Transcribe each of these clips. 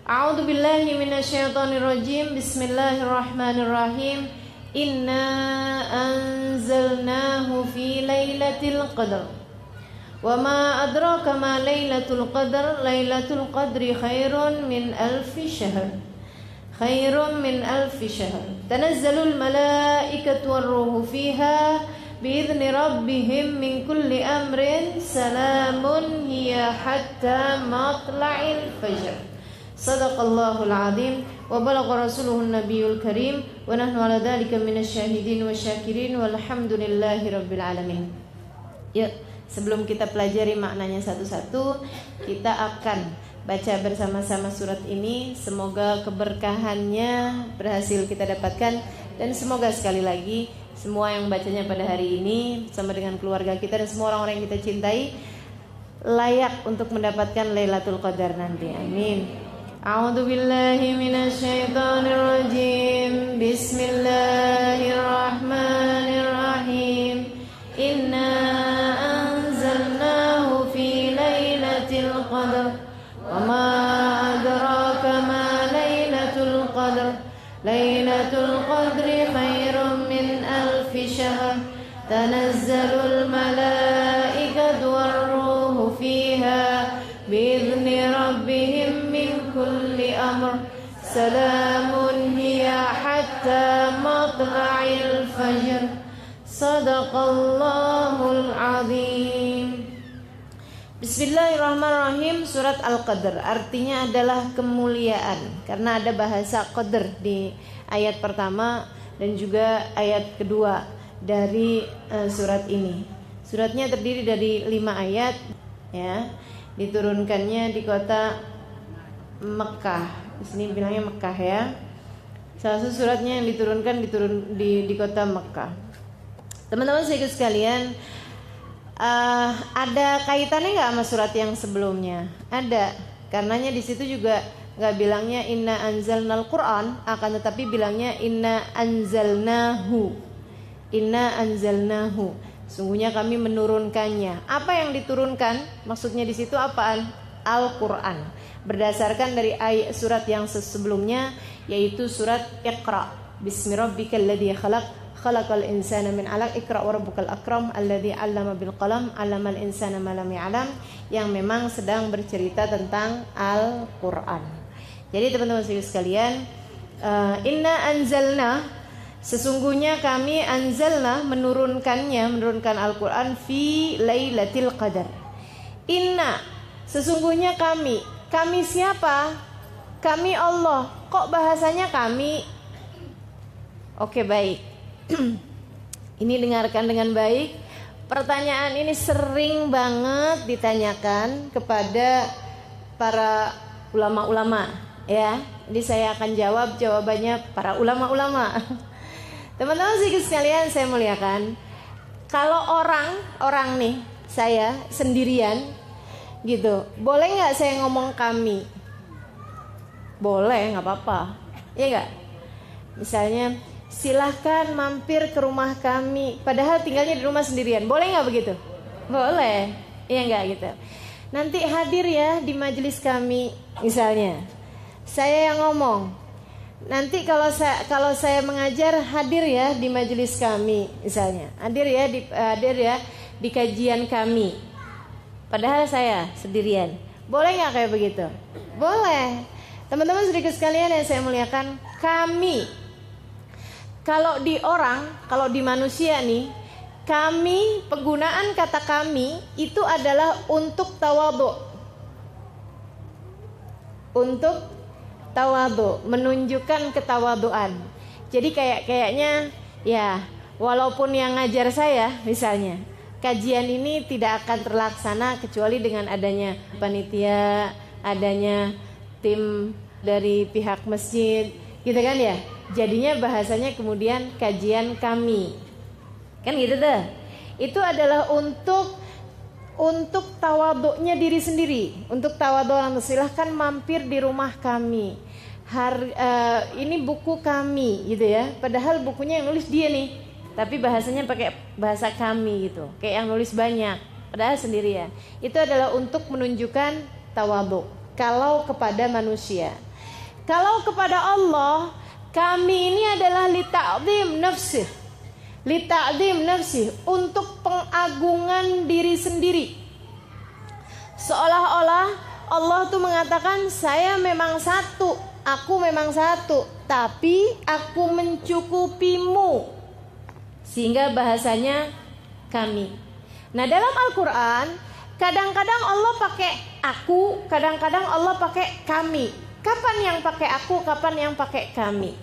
A'udzu billahi minasyaitonir rajim. Bismillahirrahmanirrahim. Inna anzalnahu fi lailatul qadar. Wa ma adraka ma lailatul qadar. Lailatul qadri khairun min alfi syahr. Khairun min alfi syahr. Tanazzalul malaikatu war-ruhu fiha bi'izni rabbihim min kulli amrin. Salamun hiya hatta matla'il fajr. Sadaqallahul azim wa balagha rasuluhun nabiyul karim wa nahnu ala dzalika minasyahidin wasyakirin walhamdulillahi rabbil alamin. Ya, sebelum kita pelajari maknanya satu-satu, kita akan baca bersama-sama surat ini. Semoga keberkahannya berhasil kita dapatkan, dan semoga sekali lagi semua yang bacanya pada hari ini bersama dengan keluarga kita dan semua orang-orang yang kita cintai layak untuk mendapatkan Lailatul Qadar nanti. Amin. A'udzu billahi minasyaitonir rajim. Bismillahirrahmanirrahim. Inna anzalnahu fi lailatul qadar. Wa ma adraka ma lailatul qadar. Lailatul qadri khairum min alfi syahr. Tanazzalul malaikatu war-ruhu fiha bi'izni rabbihim min kulli amr. Salamun hiya hatta matla'il fajr. Sadaqallahul azim. Bismillahirrahmanirrahim. Surat Al-Qadr artinya adalah kemuliaan, karena ada bahasa qadr di ayat pertama dan juga ayat kedua dari surat ini. Suratnya terdiri dari 5 ayat, ya. Diturunkannya di kota Mekah. Di sini bilangnya Mekah, ya. Salah satu suratnya yang diturunkan di kota Mekah. Teman-teman sekalian, ada kaitannya nggak sama surat yang sebelumnya? Ada, karenanya di situ juga nggak bilangnya inna anzalnal Quran, akan tetapi bilangnya inna anzalnahu. Inna anzalnahu. Sungguhnya kami menurunkannya. Apa yang diturunkan? Maksudnya di situ apaan? Al-Quran. Berdasarkan dari ayat surat yang sebelumnya, yaitu surat Iqra. Bismi rabbikal ladzi khalaq. Khalaqal insana min 'alaq. Iqra wa rabbukal akram alladzi 'allama bil qalam 'allamal insana ma lam ya'lam, yang memang sedang bercerita tentang Al-Qur'an. Jadi teman-teman sekalian, inna anzalna, sesungguhnya kami anzalna, menurunkan Al-Quran fi lailatul qadar. Inna, sesungguhnya kami siapa? Kami Allah. Kok bahasanya kami? Oke, baik. Ini dengarkan dengan baik. Pertanyaan ini sering banget ditanyakan kepada para ulama-ulama, ya. Jadi saya akan jawab jawabannya para ulama-ulama. Teman-teman sekalian saya muliakan, kalau orang nih, saya sendirian gitu, boleh nggak saya ngomong kami? Boleh, nggak apa-apa, ya nggak? Misalnya, silahkan mampir ke rumah kami, padahal tinggalnya di rumah sendirian, boleh nggak begitu? Boleh, ya nggak gitu. Nanti hadir ya di majelis kami, misalnya, saya yang ngomong. Nanti kalau saya mengajar, hadir ya di majelis kami, misalnya. Hadir ya di kajian kami. Padahal saya sendirian. Boleh nggak kayak begitu? Boleh. Teman-teman sedikit sekalian yang saya muliakan, kami. Kalau di manusia nih, kami, penggunaan kata kami itu adalah untuk tawadhu. Untuk tawadhu, menunjukkan ketawaduan. Jadi kayaknya ya, walaupun yang ngajar saya misalnya, kajian ini tidak akan terlaksana kecuali dengan adanya panitia, adanya tim dari pihak masjid, gitu kan ya. Jadinya bahasanya kemudian kajian kami. Kan gitu deh. Itu adalah untuk tawadhu'nya diri sendiri, untuk tawadhu. Silahkan mampir di rumah kami. Ini buku kami, gitu ya. Padahal bukunya yang nulis dia nih, tapi bahasanya pakai bahasa kami gitu, kayak yang nulis banyak, padahal sendirian. Itu adalah untuk menunjukkan tawadhu kalau kepada manusia. Kalau kepada Allah, kami ini adalah li ta'zim nafsih. Li ta'zim nafsih, untuk pengagungan diri sendiri. Seolah-olah Allah tuh mengatakan, saya memang satu, aku memang satu, tapi aku mencukupimu. Sehingga bahasanya kami. Nah, dalam Al-Quran kadang-kadang Allah pakai aku, kadang-kadang Allah pakai kami. Kapan yang pakai aku, kapan yang pakai kami?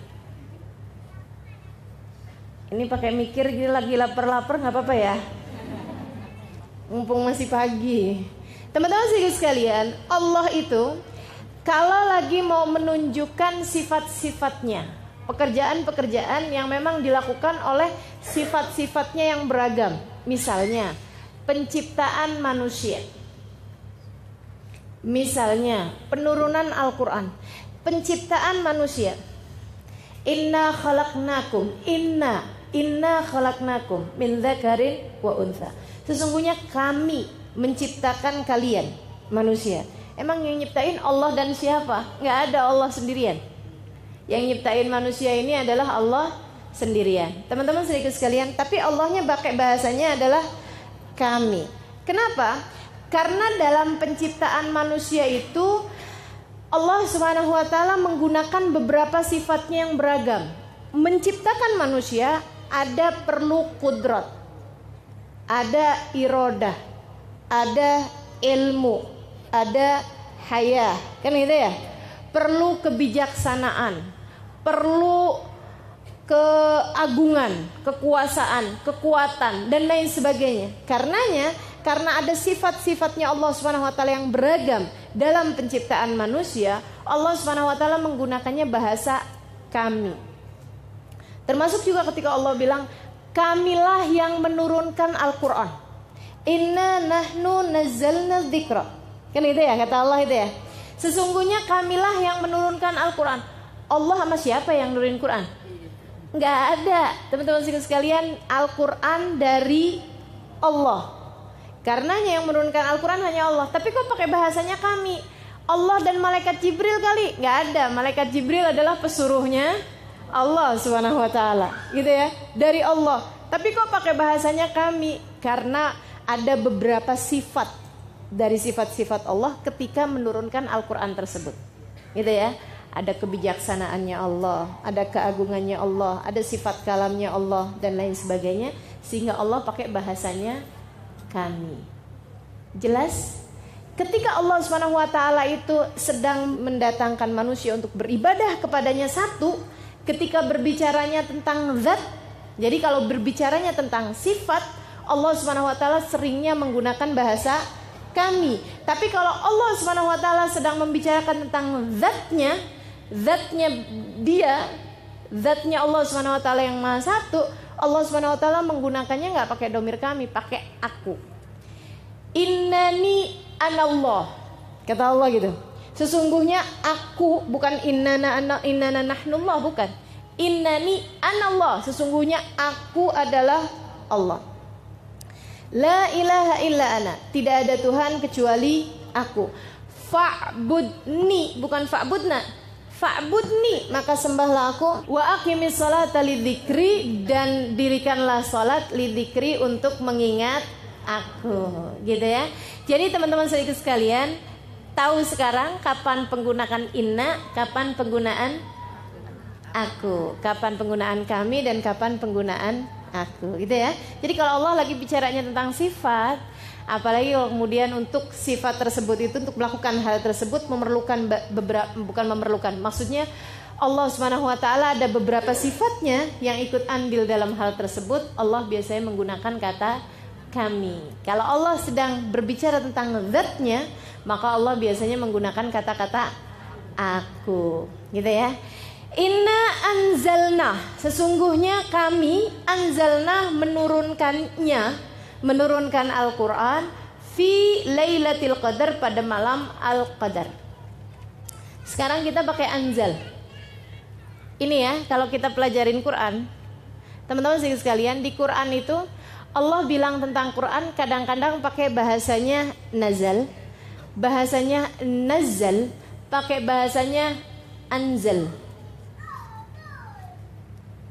Ini pakai mikir gini, lagi lapar-lapar nggak apa-apa ya? Mumpung masih pagi. Teman-teman sekalian, Allah itu kalau lagi mau menunjukkan sifat-sifatnya, pekerjaan-pekerjaan yang memang dilakukan oleh sifat-sifatnya yang beragam. Misalnya penciptaan manusia, misalnya penurunan Al-Quran, penciptaan manusia. Inna khalaqnakum, inna khalaqnakum min dzakarin wa untha. Sesungguhnya kami menciptakan kalian manusia. Emang yang nyiptain Allah dan siapa? Nggak ada Allah sendirian. Yang nyiptain manusia ini adalah Allah sendirian. Teman-teman sedikit sekalian, tapi Allahnya pakai bahasanya adalah kami. Kenapa? Karena dalam penciptaan manusia itu Allah Subhanahu wa taala menggunakan beberapa sifatnya yang beragam. Menciptakan manusia ada perlu kudrat, ada irodah, ada ilmu, ada haya, kan gitu ya? Perlu kebijaksanaan, perlu keagungan, kekuasaan, kekuatan dan lain sebagainya. Karena ada sifat-sifatnya Allah Subhanahu wa taala yang beragam dalam penciptaan manusia, Allah Subhanahu wa taala menggunakannya bahasa kami. Termasuk juga ketika Allah bilang, kamilah yang menurunkan Al-Quran. Inna nahnu nazzalna dzikra. Kan itu ya, kata Allah itu ya. Sesungguhnya kamilah yang menurunkan Al-Quran. Allah sama siapa yang nurunin Quran? Nggak ada, teman-teman sekalian. Al-Quran dari Allah. Karenanya yang menurunkan Al-Quran hanya Allah. Tapi kok pakai bahasanya kami? Allah dan malaikat Jibril kali? Nggak ada. Malaikat Jibril adalah pesuruhnya Allah Subhanahu wa taala, gitu ya, dari Allah. Tapi kok pakai bahasanya kami? Karena ada beberapa sifat dari sifat-sifat Allah ketika menurunkan Al-Quran tersebut, gitu ya. Ada kebijaksanaannya Allah, ada keagungannya Allah, ada sifat kalamnya Allah dan lain sebagainya, sehingga Allah pakai bahasanya kami. Jelas? Ketika Allah Subhanahu wa taala itu sedang mendatangkan manusia untuk beribadah kepadanya satu, ketika berbicaranya tentang zat, jadi kalau berbicaranya tentang sifat, Allah Subhanahu wa taala seringnya menggunakan bahasa kami. Tapi kalau Allah Subhanahu wa taala sedang membicarakan tentang zatnya dia, zatnya Allah Subhanahu wa taala yang Maha Satu, Allah Subhanahu wa taala menggunakannya enggak pakai domir kami, pakai aku. Innani anallah. Kata Allah gitu. Sesungguhnya aku, bukan innana nahnullah, bukan. Innani anallah, sesungguhnya aku adalah Allah. La ilaha illa ana, tidak ada Tuhan kecuali aku. Fa'budni, bukan fa'budna. Fa'budni, maka sembahlah aku. Wa aqimis salata lidzikri, dan dirikanlah salat lidzikri, untuk mengingat aku, gitu ya. Jadi teman-teman sedikit sekalian, tahu sekarang kapan penggunaan inna, kapan penggunaan aku, kapan penggunaan kami, dan kapan penggunaan aku, gitu ya. Jadi kalau Allah lagi bicaranya tentang sifat, apalagi kemudian untuk sifat tersebut itu, untuk melakukan hal tersebut memerlukan maksudnya Allah Subhanahu wa taala ada beberapa sifatnya yang ikut andil dalam hal tersebut. Allah biasanya menggunakan kata kami. Kalau Allah sedang berbicara tentang zatnya, maka Allah biasanya menggunakan kata-kata aku, gitu ya. Inna anzalna, sesungguhnya kami, anzalna menurunkan Al-Quran fi lailatul qadar, pada malam Al-Qadar. Sekarang kita pakai anzal. Ini ya, kalau kita pelajarin Quran, teman-teman sekalian, di Quran itu Allah bilang tentang Quran kadang-kadang pakai bahasanya nazal, bahasanya nazal, pakai bahasanya anzal.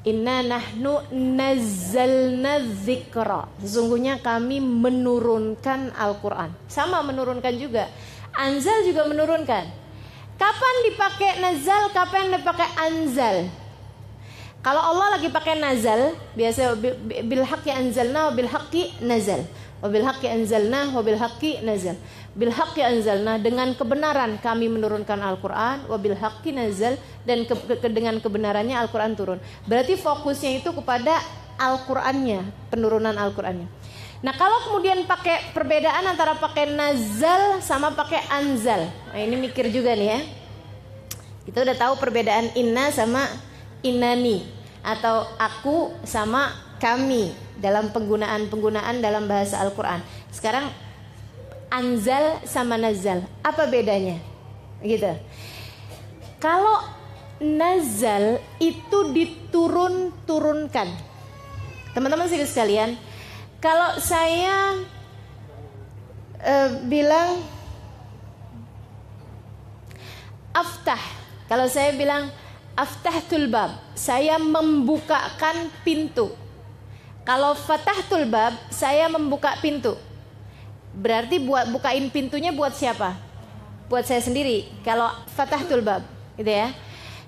Inna nahnu nazzalna dzikra. Sesungguhnya kami menurunkan Al-Quran. Sama menurunkan juga. Anzal juga menurunkan. Kapan dipakai nazal, kapan dipakai anzal? Kalau Allah lagi pakai nazal, biasa bil haqqi anzalna wa bil haqqi nazal. Wa bil haqqi anzalna wa bil haqqi nazal. Bil haqqi anzalna, dengan kebenaran kami menurunkan Al-Quran. Wa bil haqqi nazal, dan dengan kebenarannya Al-Quran turun. Berarti fokusnya itu kepada Al-Qurannya, penurunan Al-Qurannya. Nah, kalau kemudian pakai perbedaan antara pakai nazal sama pakai anzal. Nah, ini mikir juga nih ya. Kita udah tahu perbedaan inna sama inani, atau aku sama kami dalam penggunaan dalam bahasa Al-Quran. Sekarang anzal sama nazal, apa bedanya? Gitu. Kalau nazal itu diturunkan. Teman-teman sekalian, kalau saya bilang aftah, kalau saya bilang aftahtul bab, saya membukakan pintu. Kalau fatahtul bab, saya membuka pintu. Berarti bukain pintunya buat siapa? Buat saya sendiri. Kalau fatahtul bab, gitu ya,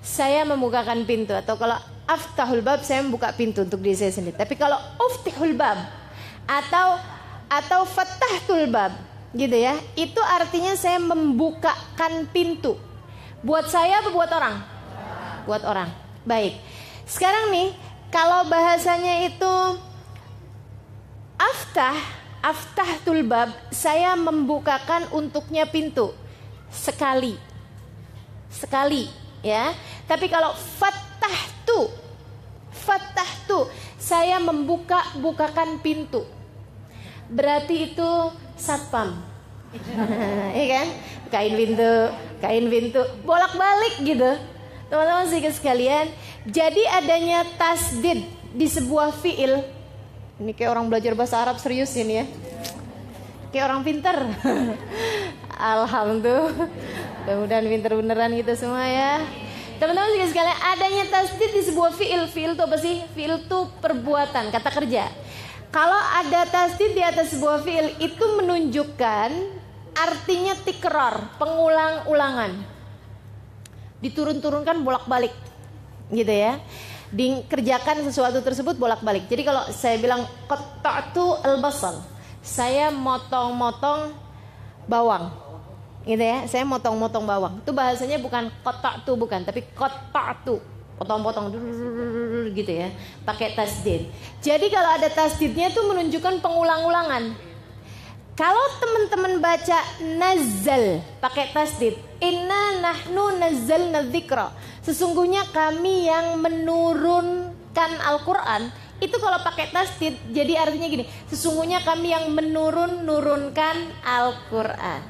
saya membukakan pintu. Atau kalau aftahul bab, saya membuka pintu untuk diri saya sendiri. Tapi kalau uftihul bab atau fatahtul bab, gitu ya, itu artinya saya membukakan pintu. Buat saya atau buat orang? Buat orang. Baik. Sekarang nih, kalau bahasanya itu aftahtul bab, saya membukakan untuknya pintu sekali, ya. Tapi kalau fatahtu, saya bukakan pintu. Berarti itu satpam. Iya kan? Kain pintu, bolak-balik gitu. Teman-teman sekalian, jadi adanya tasdid di sebuah fiil. Ini kayak orang belajar bahasa Arab serius ini ya. Kayak orang pinter. Alhamdulillah. Mudah-mudahan pinter beneran gitu semua ya. Teman-teman sekalian, adanya tasdid di sebuah fiil. Fiil itu apa sih? Fiil itu perbuatan, kata kerja. Kalau ada tasdid di atas sebuah fiil, itu menunjukkan artinya tikrar, pengulang-ulangan. Diturun-turunkan bolak-balik, gitu ya. Dikerjakan sesuatu tersebut bolak-balik. Jadi kalau saya bilang qatta'tu al-basal, saya motong-motong bawang, gitu ya. Saya motong-motong bawang. Itu bahasanya bukan qatta'tu, bukan, tapi qatta'tu, potong-potong gitu ya, pakai tasdid. Jadi kalau ada tasdidnya itu menunjukkan pengulang-ulangan. Kalau teman-teman baca nazal pakai tasdid, inna nahnu nazzalna dzikra, sesungguhnya kami yang menurunkan Al-Quran, itu kalau pakai tasdid jadi artinya gini, sesungguhnya kami yang menurunkan Al-Quran.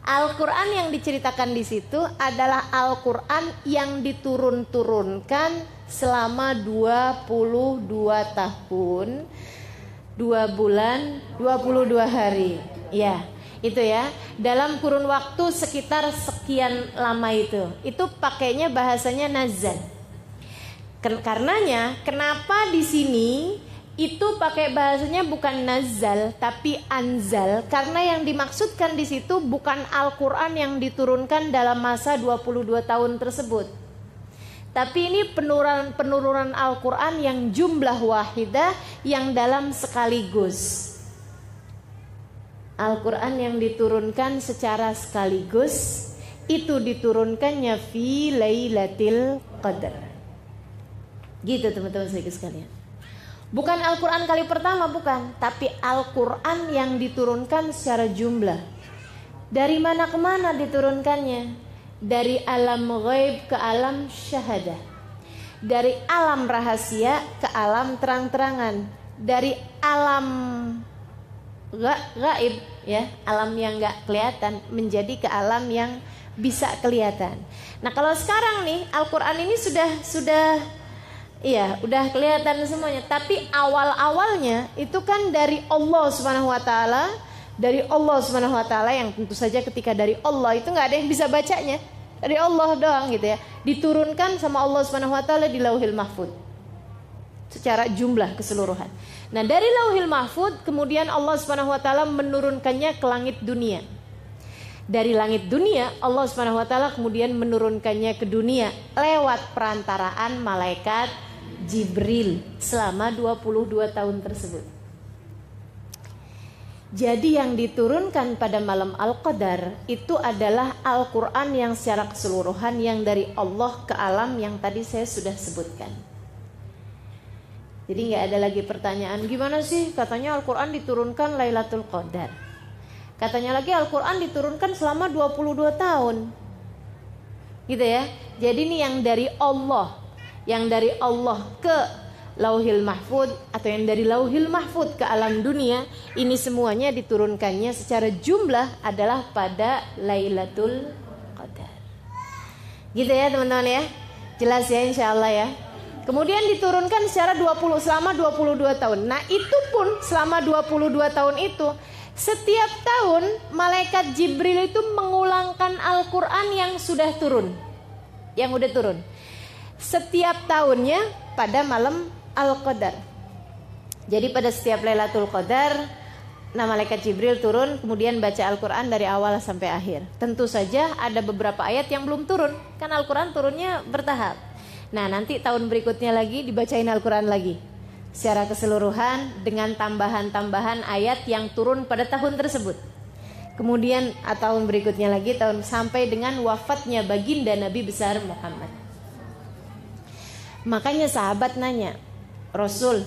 Al-Quran yang diceritakan di situ adalah Al-Quran yang diturun-turunkan selama 22 tahun, 2 bulan, 22 hari. Ya, itu ya. Dalam kurun waktu sekitar sekian lama itu. Itu pakainya bahasanya nazal. Karenanya, kenapa di sini itu pakai bahasanya bukan nazal tapi anzal, karena yang dimaksudkan di situ bukan Al-Quran yang diturunkan dalam masa 22 tahun tersebut, tapi ini penurunan Al-Quran yang jumlah wahidah, yang dalam sekaligus. Al-Quran yang diturunkan secara sekaligus, itu diturunkannya fi Lailatul Qadar. Gitu teman-teman sekalian. Bukan Al-Quran kali pertama, bukan, tapi Al-Quran yang diturunkan secara jumlah. Dari mana ke mana diturunkannya? Dari alam ghaib ke alam syahadah. Dari alam rahasia ke alam terang-terangan. Dari alam gaib, ya, alam yang gak kelihatan, menjadi ke alam yang bisa kelihatan. Nah, kalau sekarang nih Al-Quran ini sudah iya, udah kelihatan semuanya. Tapi awal-awalnya itu kan dari Allah Subhanahu wa taala, dari Allah Subhanahu wa taala, yang tentu saja ketika dari Allah itu nggak ada yang bisa bacanya. dari Allah doang gitu ya, diturunkan sama Allah Subhanahu wa taala di Lauhil Mahfuz secara jumlah keseluruhan. Nah, dari Lauhil Mahfuz kemudian Allah Subhanahu wa taala menurunkannya ke langit dunia. Dari langit dunia Allah Subhanahu wa taala kemudian menurunkannya ke dunia lewat perantaraan malaikat Jibril selama 22 tahun tersebut. Jadi yang diturunkan pada malam Al-Qadar itu adalah Al-Quran yang secara keseluruhan yang dari Allah ke alam yang tadi saya sudah sebutkan. Jadi gak ada lagi pertanyaan, gimana sih katanya Al-Quran diturunkan Lailatul Qadar. Katanya lagi Al-Quran diturunkan selama 22 tahun. Gitu ya. Jadi ini yang dari Allah. Yang dari Allah ke Lauhil Mahfuz atau yang dari Lauhil Mahfuz ke alam dunia, ini semuanya diturunkannya secara jumlah adalah pada Lailatul Qadar. Gitu ya teman-teman ya. Jelas ya insyaallah ya. Kemudian diturunkan secara selama 22 tahun. Nah, itu pun selama 22 tahun itu setiap tahun malaikat Jibril itu mengulangkan Al-Qur'an yang sudah turun. Yang udah turun. Setiap tahunnya pada malam Al-Qadar. Jadi pada setiap Lailatul Qadar, nah malaikat Jibril turun kemudian baca Al-Quran dari awal sampai akhir. Tentu saja ada beberapa ayat yang belum turun, kan Al-Quran turunnya bertahap. Nah nanti tahun berikutnya lagi dibacain Al-Quran lagi secara keseluruhan dengan tambahan-tambahan ayat yang turun pada tahun tersebut. Kemudian tahun berikutnya lagi sampai dengan wafatnya baginda Nabi besar Muhammad. Makanya sahabat nanya, Rasul,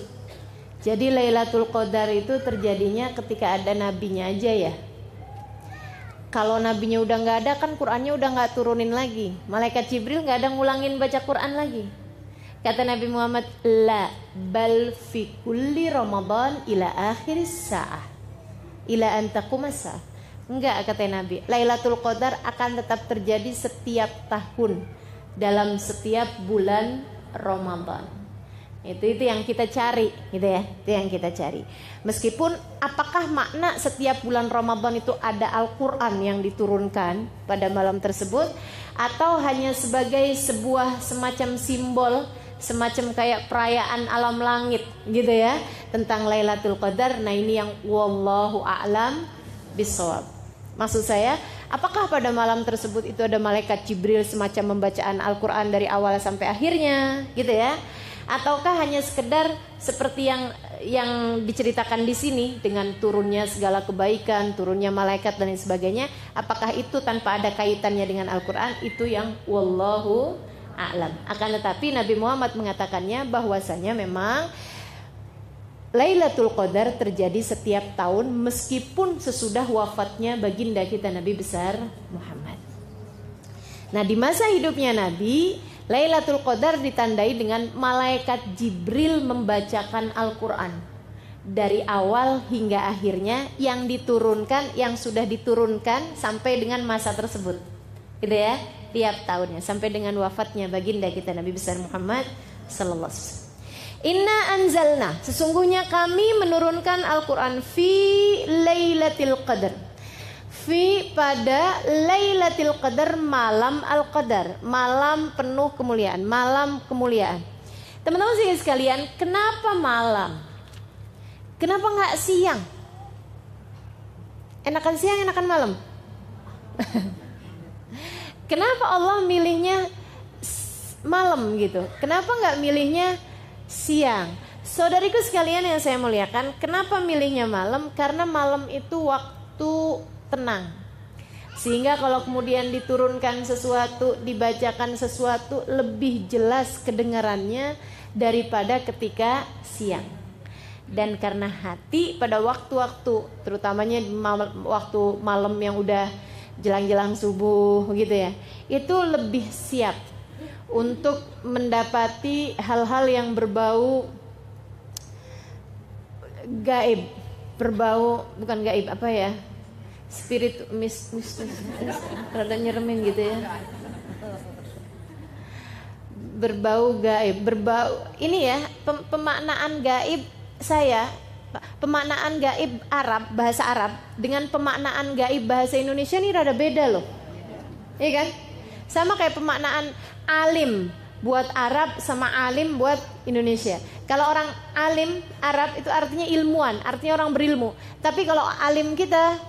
jadi Lailatul Qadar itu terjadinya ketika ada nabinya aja ya? Kalau nabinya udah gak ada kan Qur'annya udah gak turunin lagi. Malaikat Jibril gak ada ngulangin baca Qur'an lagi. Kata Nabi Muhammad, la bal fi kulli Ramadan ila akhiris sa'ah ila antaqumas sa'ah. Enggak, kata Nabi, Lailatul Qadar akan tetap terjadi setiap tahun dalam setiap bulan Ramadan. Itu yang kita cari gitu ya. Itu yang kita cari. Meskipun apakah makna setiap bulan Ramadan itu ada Al-Qur'an yang diturunkan pada malam tersebut atau hanya sebagai sebuah semacam simbol, semacam kayak perayaan alam langit gitu ya tentang Lailatul Qadar. Nah, ini yang wallahu a'lam bishawab. Maksud saya, apakah pada malam tersebut itu ada malaikat Jibril semacam pembacaan Al-Quran dari awal sampai akhirnya gitu ya? Ataukah hanya sekedar seperti yang diceritakan di sini dengan turunnya segala kebaikan, turunnya malaikat dan lain sebagainya? Apakah itu tanpa ada kaitannya dengan Al-Quran? Itu yang wallahu a'lam. Akan tetapi Nabi Muhammad mengatakannya bahwasanya memang Lailatul Qadar terjadi setiap tahun meskipun sesudah wafatnya baginda kita Nabi besar Muhammad. Nah, di masa hidupnya Nabi, Lailatul Qadar ditandai dengan malaikat Jibril membacakan Al-Quran dari awal hingga akhirnya yang diturunkan, yang sudah diturunkan sampai dengan masa tersebut. Gitu ya, tiap tahunnya sampai dengan wafatnya baginda kita Nabi besar Muhammad sallallahu alaihi wasallam. Inna anzalna, sesungguhnya kami menurunkan Al-Quran fi Lailatul Qadar. Fi pada Lailatul Qadar, malam Al-Qadar, malam penuh kemuliaan, malam kemuliaan. Teman-teman sekalian, kenapa malam? Kenapa nggak siang? Enakan siang, enakan malam? Kenapa Allah milihnya malam gitu? Kenapa nggak milihnya siang? Saudariku sekalian yang saya muliakan, kenapa milihnya malam? Karena malam itu waktu tenang. Sehingga kalau kemudian diturunkan sesuatu, dibacakan sesuatu, lebih jelas kedengarannya daripada ketika siang. Dan karena hati pada waktu-waktu, terutamanya waktu malam yang udah jelang-jelang subuh gitu ya, itu lebih siap untuk mendapati hal-hal yang berbau gaib, berbau bukan gaib apa ya, spirit mistis, rada nyeremin gitu ya, berbau gaib, berbau ini ya pemaknaan gaib saya, pemaknaan gaib Arab, bahasa Arab dengan pemaknaan gaib bahasa Indonesia ini rada beda loh, iya kan? Sama kayak pemaknaan alim buat Arab sama alim buat Indonesia. Kalau orang alim Arab itu artinya ilmuwan, artinya orang berilmu. Tapi kalau alim kita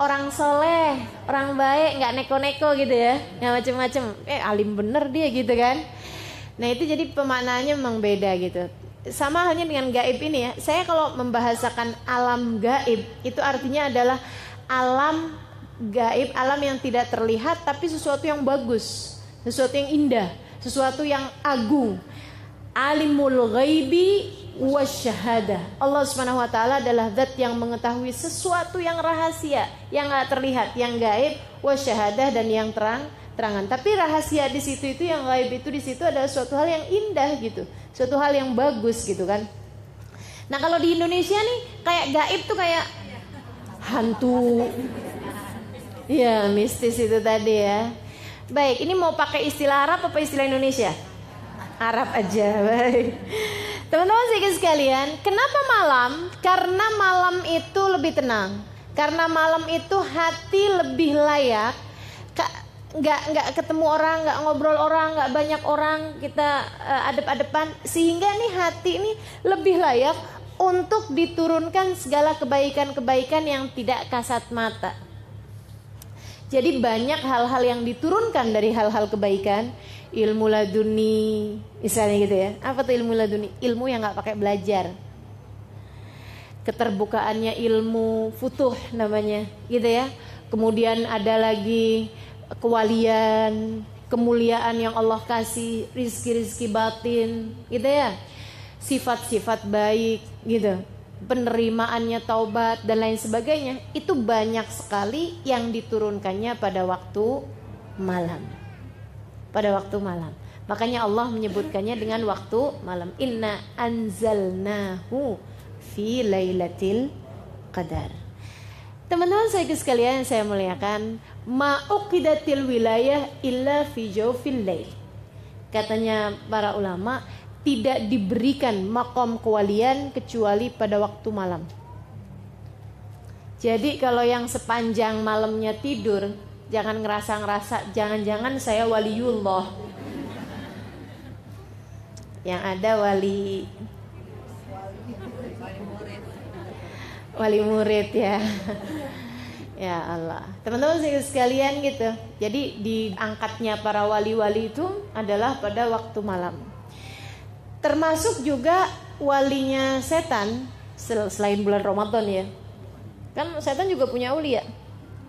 orang soleh, orang baik, nggak neko-neko gitu ya, nggak macem-macem. Alim bener dia gitu kan. Nah itu jadi pemaknaannya memang beda gitu. Sama halnya dengan gaib ini ya. Saya kalau membahasakan alam gaib itu artinya adalah alam gaib, alam yang tidak terlihat tapi sesuatu yang bagus, sesuatu yang indah, sesuatu yang agung. Alimul ghaibi wasyahadah. Allah Subhanahu wa taala adalah zat yang mengetahui sesuatu yang rahasia, yang enggak terlihat, yang gaib, wasyahadah dan yang terangan. Tapi rahasia di situ itu, yang gaib itu di situ adalah suatu hal yang indah gitu, suatu hal yang bagus gitu kan. Nah, kalau di Indonesia nih kayak gaib tuh kayak hantu. Ya, mistis itu tadi ya. Baik, ini mau pakai istilah Arab apa istilah Indonesia? Arab aja, baik. Teman-teman sekalian, kenapa malam? Karena malam itu lebih tenang. Karena malam itu hati lebih layak. Nggak ketemu orang, nggak ngobrol orang, nggak banyak orang, kita adep-adepan. Sehingga nih hati ini lebih layak untuk diturunkan segala kebaikan-kebaikan yang tidak kasat mata. Jadi banyak hal-hal yang diturunkan dari hal-hal kebaikan. Ilmu laduni misalnya gitu ya. Apa tuh ilmu laduni? Ilmu yang gak pakai belajar. Keterbukaannya ilmu futuh namanya gitu ya. Kemudian ada lagi kewalian, kemuliaan yang Allah kasih, rizki-rizki batin gitu ya. Sifat-sifat baik gitu, penerimaannya taubat dan lain sebagainya. Itu banyak sekali yang diturunkannya pada waktu malam. Pada waktu malam. Makanya Allah menyebutkannya dengan waktu malam. Inna anzalnahu fi lailatul qadar. Teman-teman saya sekalian yang saya muliakan, ma'uqidatil wilayah illa fi jawfil lail. Katanya para ulama, tidak diberikan makom kewalian kecuali pada waktu malam. Jadi kalau yang sepanjang malamnya tidur, jangan ngerasa jangan-jangan saya waliullah. Yang ada wali murid ya. Ya Allah. Teman-teman sekalian gitu. Jadi diangkatnya para wali-wali itu adalah pada waktu malam. Termasuk juga walinya setan selain bulan Ramadan ya. Kan setan juga punya aulia,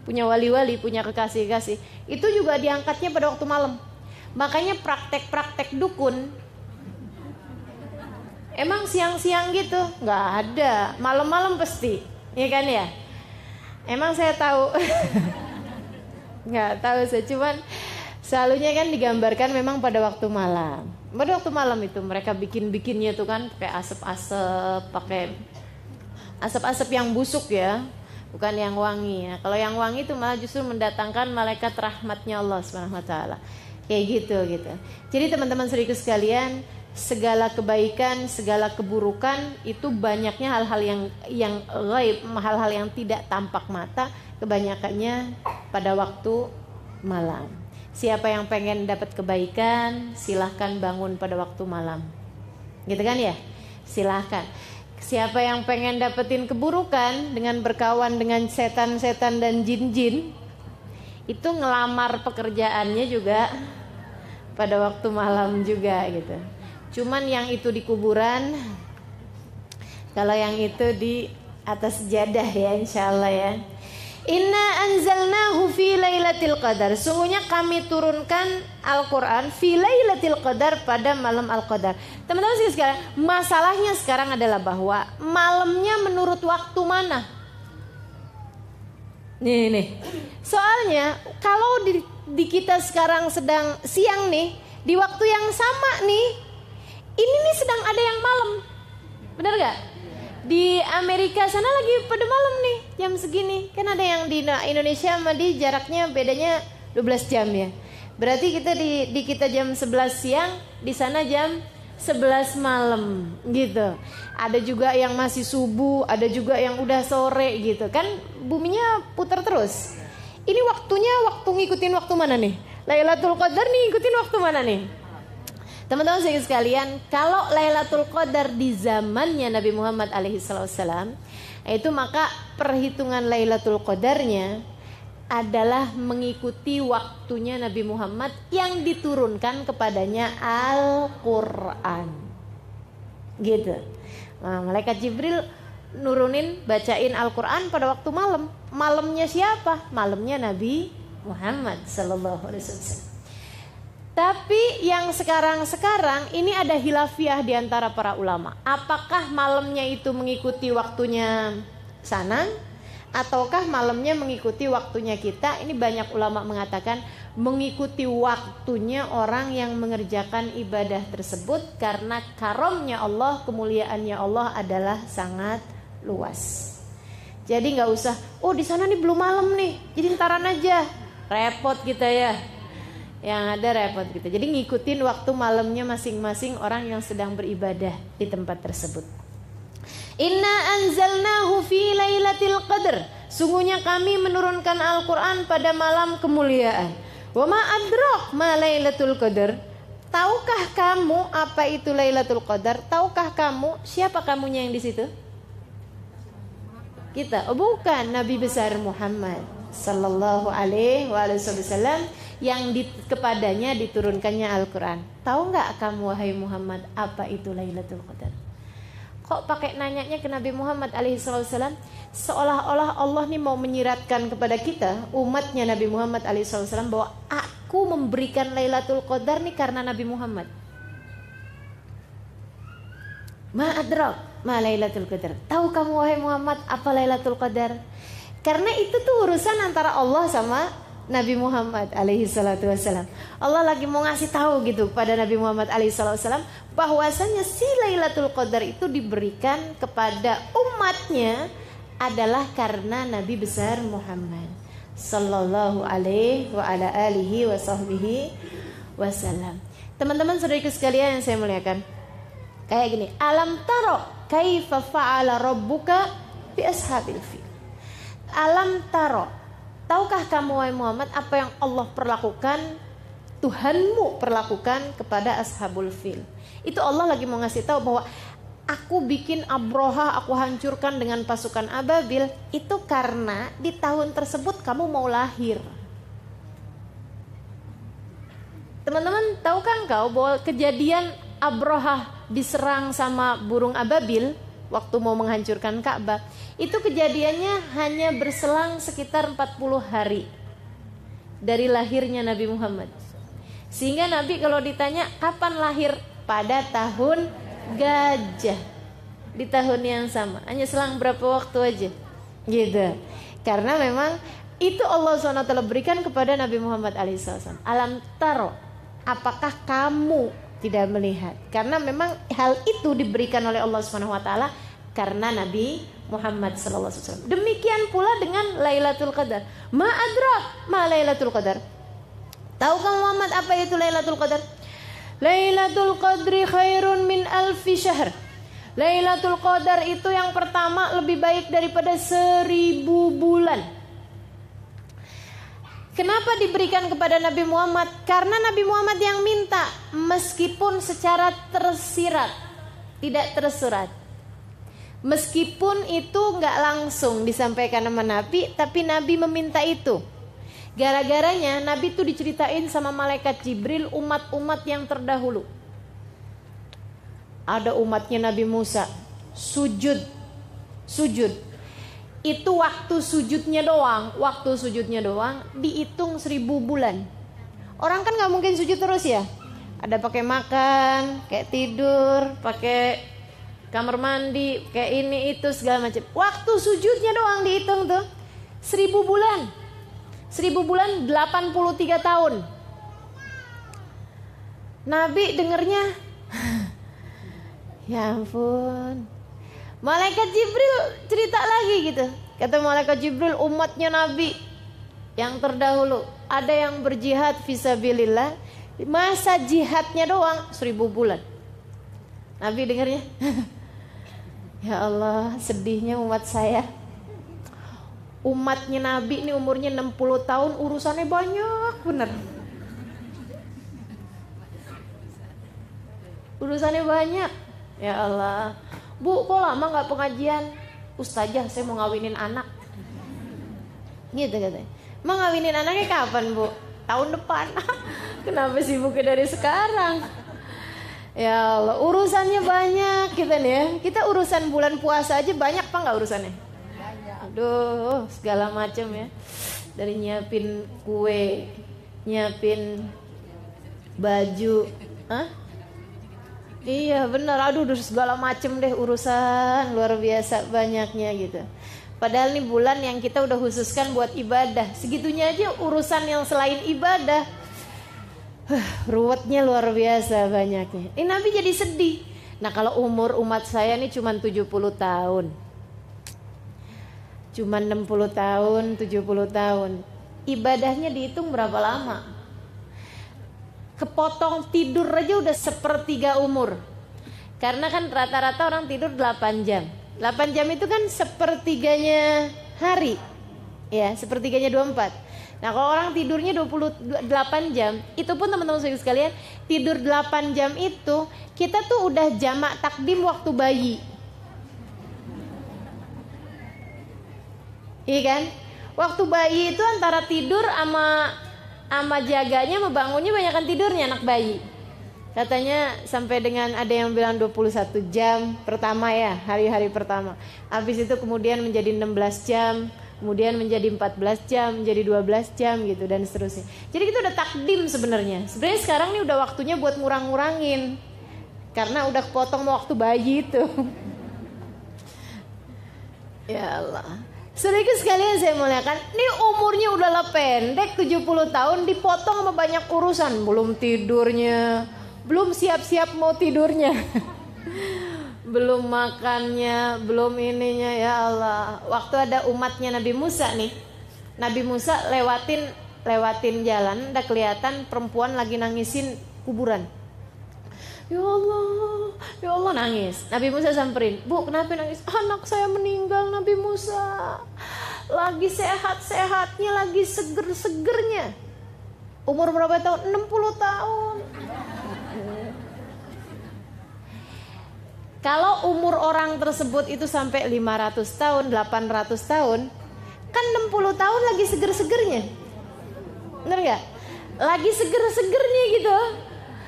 punya wali-wali, punya kekasih-kekasih. Itu juga diangkatnya pada waktu malam. Makanya praktek-praktek dukun emang siang-siang gitu nggak ada, malam-malam pasti, ya kan ya. Emang saya tahu, nggak tahu saya, cuman selalunya kan digambarkan memang pada waktu malam. Pada waktu malam itu mereka bikinnya tuh kan pakai asap-asap yang busuk ya, bukan yang wangi ya. Kalau yang wangi itu malah justru mendatangkan malaikat rahmatnya Allah Subhanahu wa taala. Kayak gitu. Jadi teman-teman saudaraku sekalian, segala kebaikan, segala keburukan itu banyaknya hal-hal yang gaib, hal-hal yang tidak tampak mata, kebanyakannya pada waktu malam. Siapa yang pengen dapat kebaikan, silahkan bangun pada waktu malam. Gitu kan ya? Silahkan. Siapa yang pengen dapetin keburukan dengan berkawan dengan setan-setan dan jin-jin, itu ngelamar pekerjaannya juga pada waktu malam juga gitu. Cuman yang itu di kuburan, kalau yang itu di atas sejadah ya, insyaallah ya. Inna anzalnahu fi lailatul qadar. Sungguhnya kami turunkan Al-Quran fi lailatul qadar, pada malam Al-Qadar. Teman-teman sekalian, masalahnya sekarang adalah bahwa malamnya menurut waktu mana? Nih. Soalnya kalau di kita sekarang sedang siang nih, di waktu yang sama nih, ini nih sedang ada yang malam. Benar gak? Di Amerika sana lagi pada malam nih, jam segini. Kan ada yang di Indonesia sama di jaraknya bedanya 12 jam ya. Berarti kita di kita jam 11 siang, di sana jam 11 malam gitu. Ada juga yang masih subuh, ada juga yang udah sore gitu. Kan buminya putar terus. Ini waktunya waktu ngikutin waktu mana nih? Lailatul Qadar nih ikutin waktu mana nih? Teman-teman sekalian, kalau Lailatul Qadar di zamannya Nabi Muhammad alaihissalam, itu maka perhitungan Lailatul Qadarnya adalah mengikuti waktunya Nabi Muhammad yang diturunkan kepadanya Al-Quran. Gitu. Nah, malaikat Jibril nurunin bacain Al-Quran pada waktu malam. Malamnya siapa? Malamnya Nabi Muhammad sallallahu alaihi wasallam. Tapi yang sekarang ini ada hilafiah di antara para ulama. Apakah malamnya itu mengikuti waktunya sana, ataukah malamnya mengikuti waktunya kita? Ini banyak ulama mengatakan mengikuti waktunya orang yang mengerjakan ibadah tersebut, karena karomnya Allah, kemuliaannya Allah adalah sangat luas. Jadi nggak usah, oh di sana nih belum malam nih, jadi ntaran aja, repot kita ya. Yang ada repot gitu. Jadi ngikutin waktu malamnya masing-masing orang yang sedang beribadah di tempat tersebut. Inna anzalnahu fi lailatul qadr. Sungguhnya kami menurunkan Al-Quran pada malam kemuliaan. Wa ma adrak ma lailatul qadr. Tahukah kamu apa itu Lailatul Qadar? Tahukah kamu siapa kamunya yang di situ? Kita. Oh bukan, Nabi besar Muhammad sallallahu alaihi wasallam yang kepadanya diturunkannya Al-Quran. Tahu nggak kamu wahai Muhammad apa itu Lailatul Qadar? Kok pakai nanyanya ke Nabi Muhammad alaihissalam? Seolah-olah Allah nih mau menyiratkan kepada kita umatnya Nabi Muhammad alaihissalam bahwa aku memberikan Lailatul Qadar nih karena Nabi Muhammad. Ma adrak ma Lailatul Qadar. Tahu kamu wahai Muhammad apa Lailatul Qadar? Karena itu tuh urusan antara Allah sama Nabi Muhammad alaihi salatu wassalam. Allah lagi mau ngasih tahu gitu pada Nabi Muhammad alaihi salatu wassalam bahwasanya si Lailatul Qadar itu diberikan kepada umatnya adalah karena Nabi besar Muhammad sallallahu alaihi wa ala alihi wa sahbihi wasallam. Teman-teman saudariku sekalian yang saya muliakan, kayak gini, alam taro kaifa fa'ala rabbuka bi ashabil fil. Alam taro, tahukah kamu wahai Muhammad apa yang Allah perlakukan, Tuhanmu perlakukan kepada ashabul fil? Itu Allah lagi mau ngasih tahu bahwa aku bikin Abroha, aku hancurkan dengan pasukan ababil, itu karena di tahun tersebut kamu mau lahir. Teman-teman, tahukah engkau bahwa kejadian Abroha diserang sama burung ababil waktu mau menghancurkan Ka'bah, itu kejadiannya hanya berselang sekitar 40 hari dari lahirnya Nabi Muhammad. Sehingga Nabi kalau ditanya kapan lahir, pada tahun gajah, di tahun yang sama, hanya selang berapa waktu aja gitu. Karena memang itu Allah SWT berikan kepada Nabi Muhammad alaihissalam. Alam taro, apakah kamu tidak melihat? Karena memang hal itu diberikan oleh Allah SWT karena Nabi Muhammad sallallahu alaihi wasallam. Demikian pula dengan Lailatul Qadar. Ma adrak ma Lailatul Qadar. Tahukah Muhammad apa itu Lailatul Qadar? Lailatul Qadri khairun min alfi syahr. Lailatul Qadar itu yang pertama lebih baik daripada 1000 bulan. Kenapa diberikan kepada Nabi Muhammad? Karena Nabi Muhammad yang minta, meskipun secara tersirat, tidak tersurat. Meskipun itu nggak langsung disampaikan sama Nabi, tapi Nabi meminta itu. Gara-garanya Nabi itu diceritain sama malaikat Jibril umat-umat yang terdahulu. Ada umatnya Nabi Musa sujud. Itu waktu sujudnya doang dihitung 1000 bulan. Orang kan nggak mungkin sujud terus ya. Ada pakai makan, kayak tidur, pakai kamar mandi, kayak ini itu segala macam. Waktu sujudnya doang dihitung tuh 1000 bulan. 1000 bulan 83 tahun. Nabi dengernya ya ampun. Malaikat Jibril cerita lagi gitu. Kata malaikat Jibril, umatnya Nabi yang terdahulu ada yang berjihad fisabilillah, masa jihadnya doang 1000 bulan. Nabi dengarnya ya Allah, sedihnya umat saya. Umatnya Nabi ini umurnya 60 tahun, urusannya banyak bener. Urusannya banyak. Ya Allah. Bu, kok lama gak pengajian? Ustazah, saya mau ngawinin anak. Gitu katanya. Mau ngawinin anaknya kapan, Bu? Tahun depan. Kenapa sibuknya dari sekarang? Ya Allah, urusannya banyak kita nih ya. Kita urusan bulan puasa aja banyak apa nggak urusannya? Aduh, segala macam ya. Dari nyiapin kue, nyiapin baju, iya benar. Aduh, segala macam deh urusan luar biasa banyaknya gitu. Padahal nih bulan yang kita udah khususkan buat ibadah. Segitunya aja urusan yang selain ibadah. Ruwetnya luar biasa banyaknya. Ini Nabi jadi sedih. Nah kalau umur umat saya nih cuma 70 tahun. Cuma 60 tahun, 70 tahun. Ibadahnya dihitung berapa lama? Kepotong tidur aja udah sepertiga umur. Karena kan rata-rata orang tidur 8 jam. 8 jam itu kan sepertiganya hari. Ya, sepertiganya 24. Nah kalau orang tidurnya 28 jam, itu pun teman-teman sekalian, tidur 8 jam itu kita tuh udah jamak takdim waktu bayi. Iya kan? Waktu bayi itu antara tidur sama jaganya sama bangunnya banyakan tidurnya anak bayi. Katanya sampai dengan ada yang bilang 21 jam pertama ya, hari-hari pertama. Habis itu kemudian menjadi 16 jam, kemudian menjadi 14 jam, menjadi 12 jam gitu dan seterusnya. Jadi kita udah takdim sebenarnya. Sebenarnya sekarang nih udah waktunya buat ngurang-ngurangin. Karena udah kepotong waktu bayi itu. Ya Allah. Sedikit sekalian saya muliakan, ini umurnya udahlah pendek 70 tahun dipotong sama banyak urusan, belum tidurnya, belum siap-siap mau tidurnya. Belum makannya, belum ininya, ya Allah. Waktu ada umatnya Nabi Musa nih. Nabi Musa lewatin jalan, udah kelihatan perempuan lagi nangisin kuburan. Ya Allah nangis. Nabi Musa samperin, "Bu, kenapa nangis?" "Anak saya meninggal, Nabi Musa. Lagi sehat-sehatnya, lagi seger-segernya." Umur berapa tahun? 60 tahun. Kalau umur orang tersebut itu sampai 500 tahun, 800 tahun, kan 60 tahun lagi seger-segernya. Bener gak? Lagi seger-segernya gitu.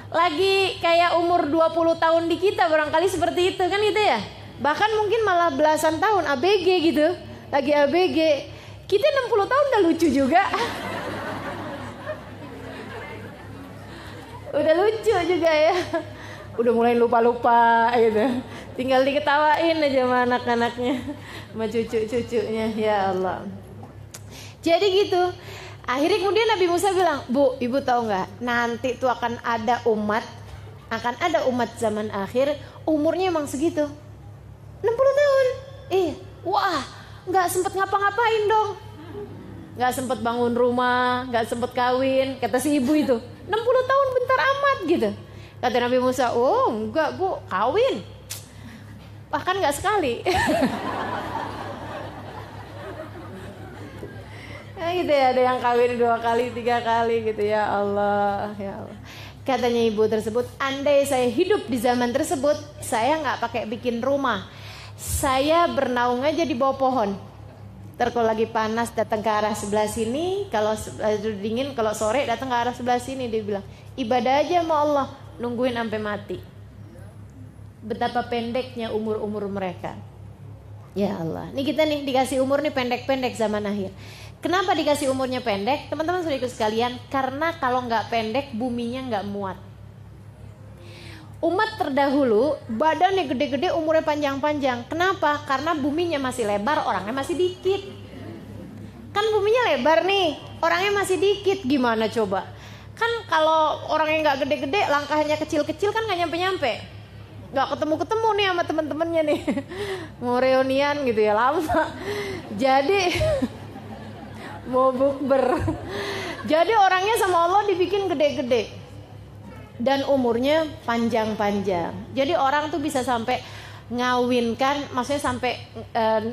Lagi kayak umur 20 tahun di kita barangkali seperti itu kan gitu ya. Bahkan mungkin malah belasan tahun ABG gitu. Lagi ABG. Kita 60 tahun udah lucu juga. Udah lucu juga ya. Udah mulai lupa-lupa gitu. Tinggal diketawain aja sama anak-anaknya, sama cucu-cucunya. Ya Allah. Jadi gitu. Akhirnya kemudian Nabi Musa bilang, "Bu, ibu tahu nggak? Nanti tuh akan ada umat zaman akhir umurnya emang segitu, 60 tahun. Wah, nggak sempet ngapa-ngapain dong, nggak sempet bangun rumah, nggak sempet kawin." Kata si ibu itu, 60 tahun bentar amat gitu. Kata Nabi Musa, "Oh enggak Bu, kawin, bahkan nggak sekali." Nah, gitu ya, ada yang kawin 2 kali, 3 kali gitu, ya Allah, ya Allah. Katanya ibu tersebut, andai saya hidup di zaman tersebut, saya nggak pakai bikin rumah, saya bernaung aja di bawah pohon. Ntar kalau lagi panas datang ke arah sebelah sini, kalau dingin, kalau sore datang ke arah sebelah sini. Dia bilang, ibadah aja sama Allah, nungguin sampai mati. Betapa pendeknya umur-umur mereka. Ya Allah, nih kita nih dikasih umur nih pendek-pendek zaman akhir. Kenapa dikasih umurnya pendek? Teman-teman saudaraku sekalian, karena kalau nggak pendek buminya nggak muat. Umat terdahulu badannya gede-gede, umurnya panjang-panjang. Kenapa? Karena buminya masih lebar, orangnya masih dikit. Kan buminya lebar nih, orangnya masih dikit, gimana coba? Kan kalau orangnya nggak gede-gede, langkahnya kecil-kecil kan nggak nyampe-nyampe. Nggak ketemu-ketemu nih sama teman-temannya nih. Mau reunian gitu ya, lama. Jadi mau bukber. Jadi orangnya sama Allah dibikin gede-gede dan umurnya panjang-panjang. Jadi orang tuh bisa sampai ngawinkan, maksudnya sampai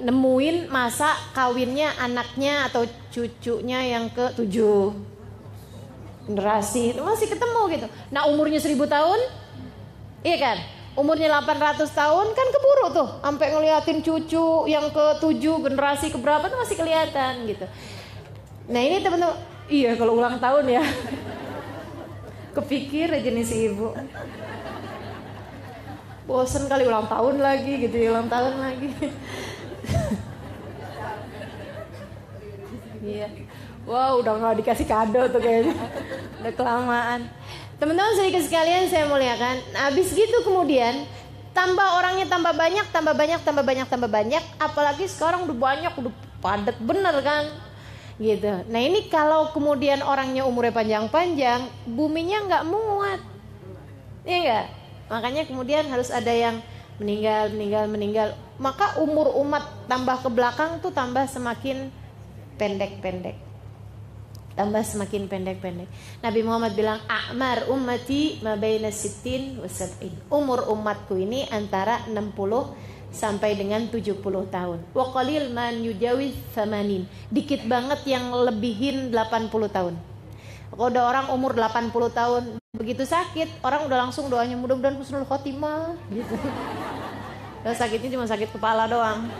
nemuin masa kawinnya anaknya atau cucunya yang ke-7 generasi itu masih ketemu gitu. Nah umurnya 1000 tahun Iya kan? Umurnya 800 tahun kan keburu tuh, sampai ngeliatin cucu yang ke-7 generasi keberapa tuh masih kelihatan gitu. Nah ini teman-teman, iya kalau ulang tahun ya. Kepikir aja nih si ibu. Bosen kali ulang tahun lagi gitu, ulang tahun lagi. Iya. Wow, udah nggak dikasih kado tuh kayaknya. Udah kelamaan. Teman-teman sedikit sekalian saya muliakan. Habis gitu kemudian tambah orangnya tambah banyak, tambah banyak, tambah banyak, tambah banyak. Apalagi sekarang udah banyak, udah padat bener kan. Gitu. Nah ini kalau kemudian orangnya umurnya panjang-panjang, buminya nggak muat, iya nggak? Makanya kemudian harus ada yang meninggal. Maka umur umat tambah ke belakang tuh tambah semakin pendek-pendek. Nabi Muhammad bilang, a'mar ummati ma baina sittin wa sab'in. Umur umatku ini antara 60 sampai dengan 70 tahun. Wa qalil man yujawiz 80. Dikit banget yang lebihin 80 tahun. Kalau udah orang umur 80 tahun begitu sakit, orang udah langsung doanya mudah-mudahan husnul khotimah gitu. Kalau sakitnya cuma sakit kepala doang.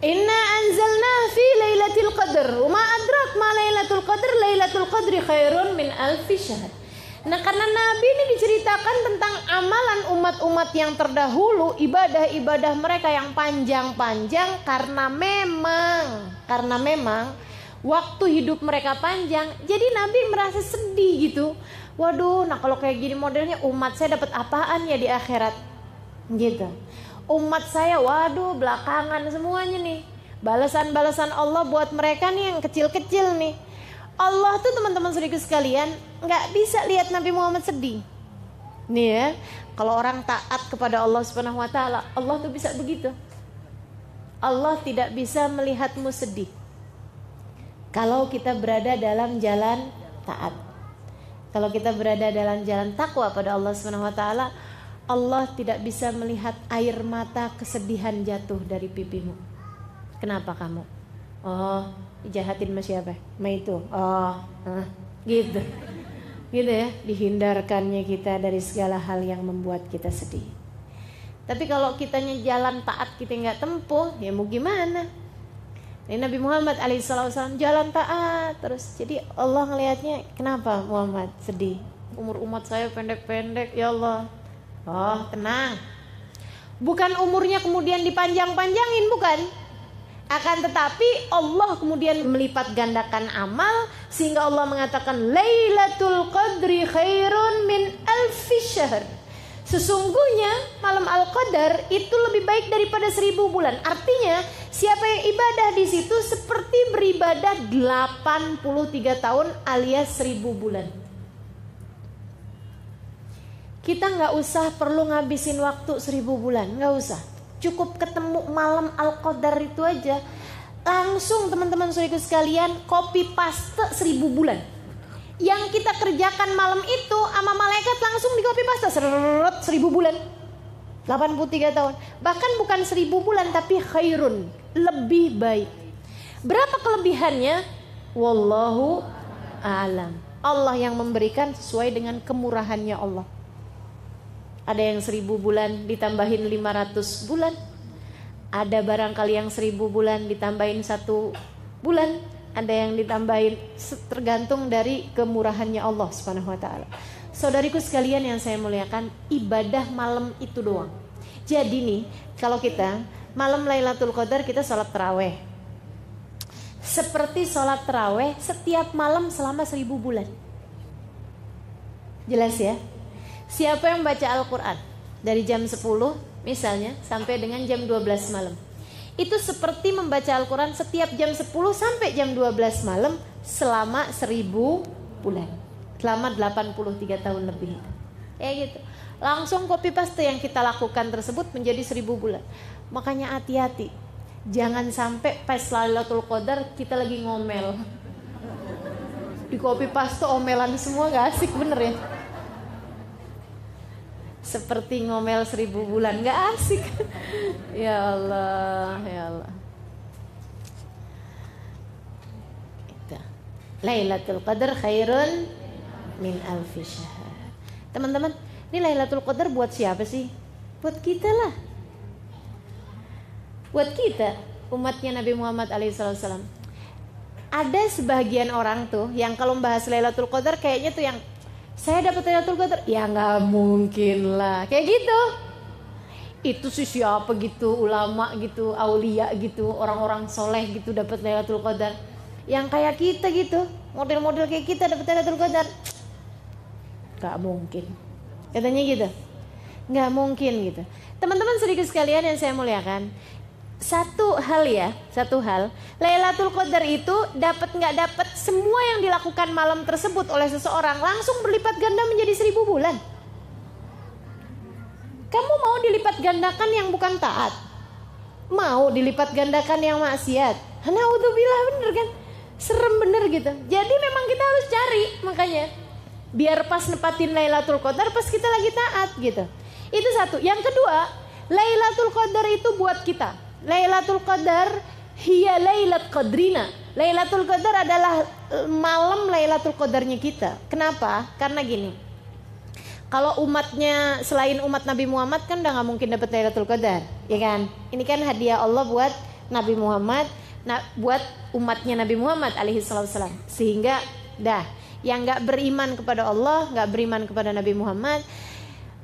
Inna anzalna fi lailatul qadr. Wa ma adrak ma lailatul qadr? Lailatul qadri khairun min alfi syahr. Nah karena Nabi ini diceritakan tentang amalan umat-umat yang terdahulu, ibadah-ibadah mereka yang panjang-panjang karena memang waktu hidup mereka panjang. Jadi Nabi merasa sedih gitu. Waduh, nah kalau kayak gini modelnya umat saya dapat apaan ya di akhirat? Gitu. Umat saya, waduh belakangan semuanya nih. Balasan-balasan Allah buat mereka nih yang kecil-kecil nih. Allah tuh teman-teman saudaraku sekalian nggak bisa lihat Nabi Muhammad sedih. Nih ya, kalau orang taat kepada Allah Subhanahu Wa Taala, Allah tuh bisa begitu. Allah tidak bisa melihatmu sedih. Kalau kita berada dalam jalan taat, kalau kita berada dalam jalan takwa pada Allah Subhanahu Wa Taala, Allah tidak bisa melihat air mata kesedihan jatuh dari pipimu. Kenapa kamu? Oh, dijahatin sama siapa? Sama itu. Oh, gitu. Gitu ya, dihindarkannya kita dari segala hal yang membuat kita sedih. Tapi kalau kitanya jalan taat kita nggak tempuh, ya mau gimana? Ini Nabi Muhammad alaihissalam jalan taat terus. Jadi Allah ngelihatnya, kenapa Muhammad sedih? Umur umat saya pendek-pendek, ya Allah. Oh, tenang. Bukan umurnya kemudian dipanjang-panjangin, bukan. Akan tetapi Allah kemudian melipat gandakan amal sehingga Allah mengatakan Lailatul Qadri khairun min alfi syahr. Sesungguhnya malam Al-Qadar itu lebih baik daripada 1000 bulan. Artinya siapa yang ibadah di situ seperti beribadah 83 tahun alias 1000 bulan. Kita nggak usah perlu ngabisin waktu 1000 bulan, nggak usah. Cukup ketemu malam Al-Qadar itu aja, langsung teman-teman saudaraku sekalian copy paste 1000 bulan. Yang kita kerjakan malam itu sama malaikat langsung di copy paste 1000 bulan. 83 tahun. Bahkan bukan 1000 bulan tapi khairun, lebih baik. Berapa kelebihannya? Wallahu a'lam. Allah yang memberikan sesuai dengan kemurahannya Allah. Ada yang 1000 bulan ditambahin 500 bulan. Ada barangkali yang 1000 bulan ditambahin 1 bulan. Ada yang ditambahin, tergantung dari kemurahannya Allah Subhanahu wa taala. Saudariku sekalian yang saya muliakan, ibadah malam itu doang. Jadi nih, kalau kita malam Lailatul Qadar kita sholat taraweh. Seperti sholat taraweh setiap malam selama 1000 bulan. Jelas ya? Siapa yang baca Al-Quran dari jam 10 misalnya sampai dengan jam 12 malam, itu seperti membaca Al-Quran setiap jam 10 sampai jam 12 malam selama 1000 bulan, selama 83 tahun lebih. Ya gitu. Langsung copy paste yang kita lakukan tersebut menjadi 1000 bulan. Makanya hati-hati, jangan sampai pas Lailatul Qadar kita lagi ngomel, di copy paste omelan semua, gak asik bener ya. Seperti ngomel 1000 bulan, gak asik. Ya Allah, ya Allah. Lailatul Qadar khairun min alfi syahr. Teman-teman, ini Lailatul Qadar buat siapa sih? Buat kita lah. Buat kita, umatnya Nabi Muhammad alaihissalam. Ada sebagian orang tuh yang kalau membahas Lailatul Qadar kayaknya tuh yang saya dapat Lailatul Qadar, ya nggak mungkin lah, kayak gitu. Itu sih siapa gitu, ulama gitu, aulia gitu, orang-orang soleh gitu dapat Lailatul Qadar. Yang kayak kita gitu, model-model kayak kita dapat Lailatul Qadar, nggak mungkin. Katanya gitu, nggak mungkin gitu. Teman-teman sedikit sekalian yang saya muliakan, satu hal, Lailatul Qadar itu dapat nggak dapat, semua yang dilakukan malam tersebut oleh seseorang langsung berlipat ganda menjadi 1000 bulan. Kamu mau dilipat gandakan yang bukan taat? Mau dilipat gandakan yang maksiat? Naudzubillah, bener kan? Serem bener gitu. Jadi memang kita harus cari, makanya biar pas nepatin Lailatul Qadar pas kita lagi taat gitu. Itu satu. Yang kedua, Lailatul Qadar itu buat kita. Lailatul Qadar hiya lailat qadrina. Lailatul Qadar adalah malam Lailatul Qadarnya kita. Kenapa? Karena gini. Kalau umatnya selain umat Nabi Muhammad kan udah gak mungkin dapat Lailatul Qadar, ya kan? Ini kan hadiah Allah buat Nabi Muhammad, buat umatnya Nabi Muhammad alaihissalam. Sehingga yang gak beriman kepada Allah, gak beriman kepada Nabi Muhammad,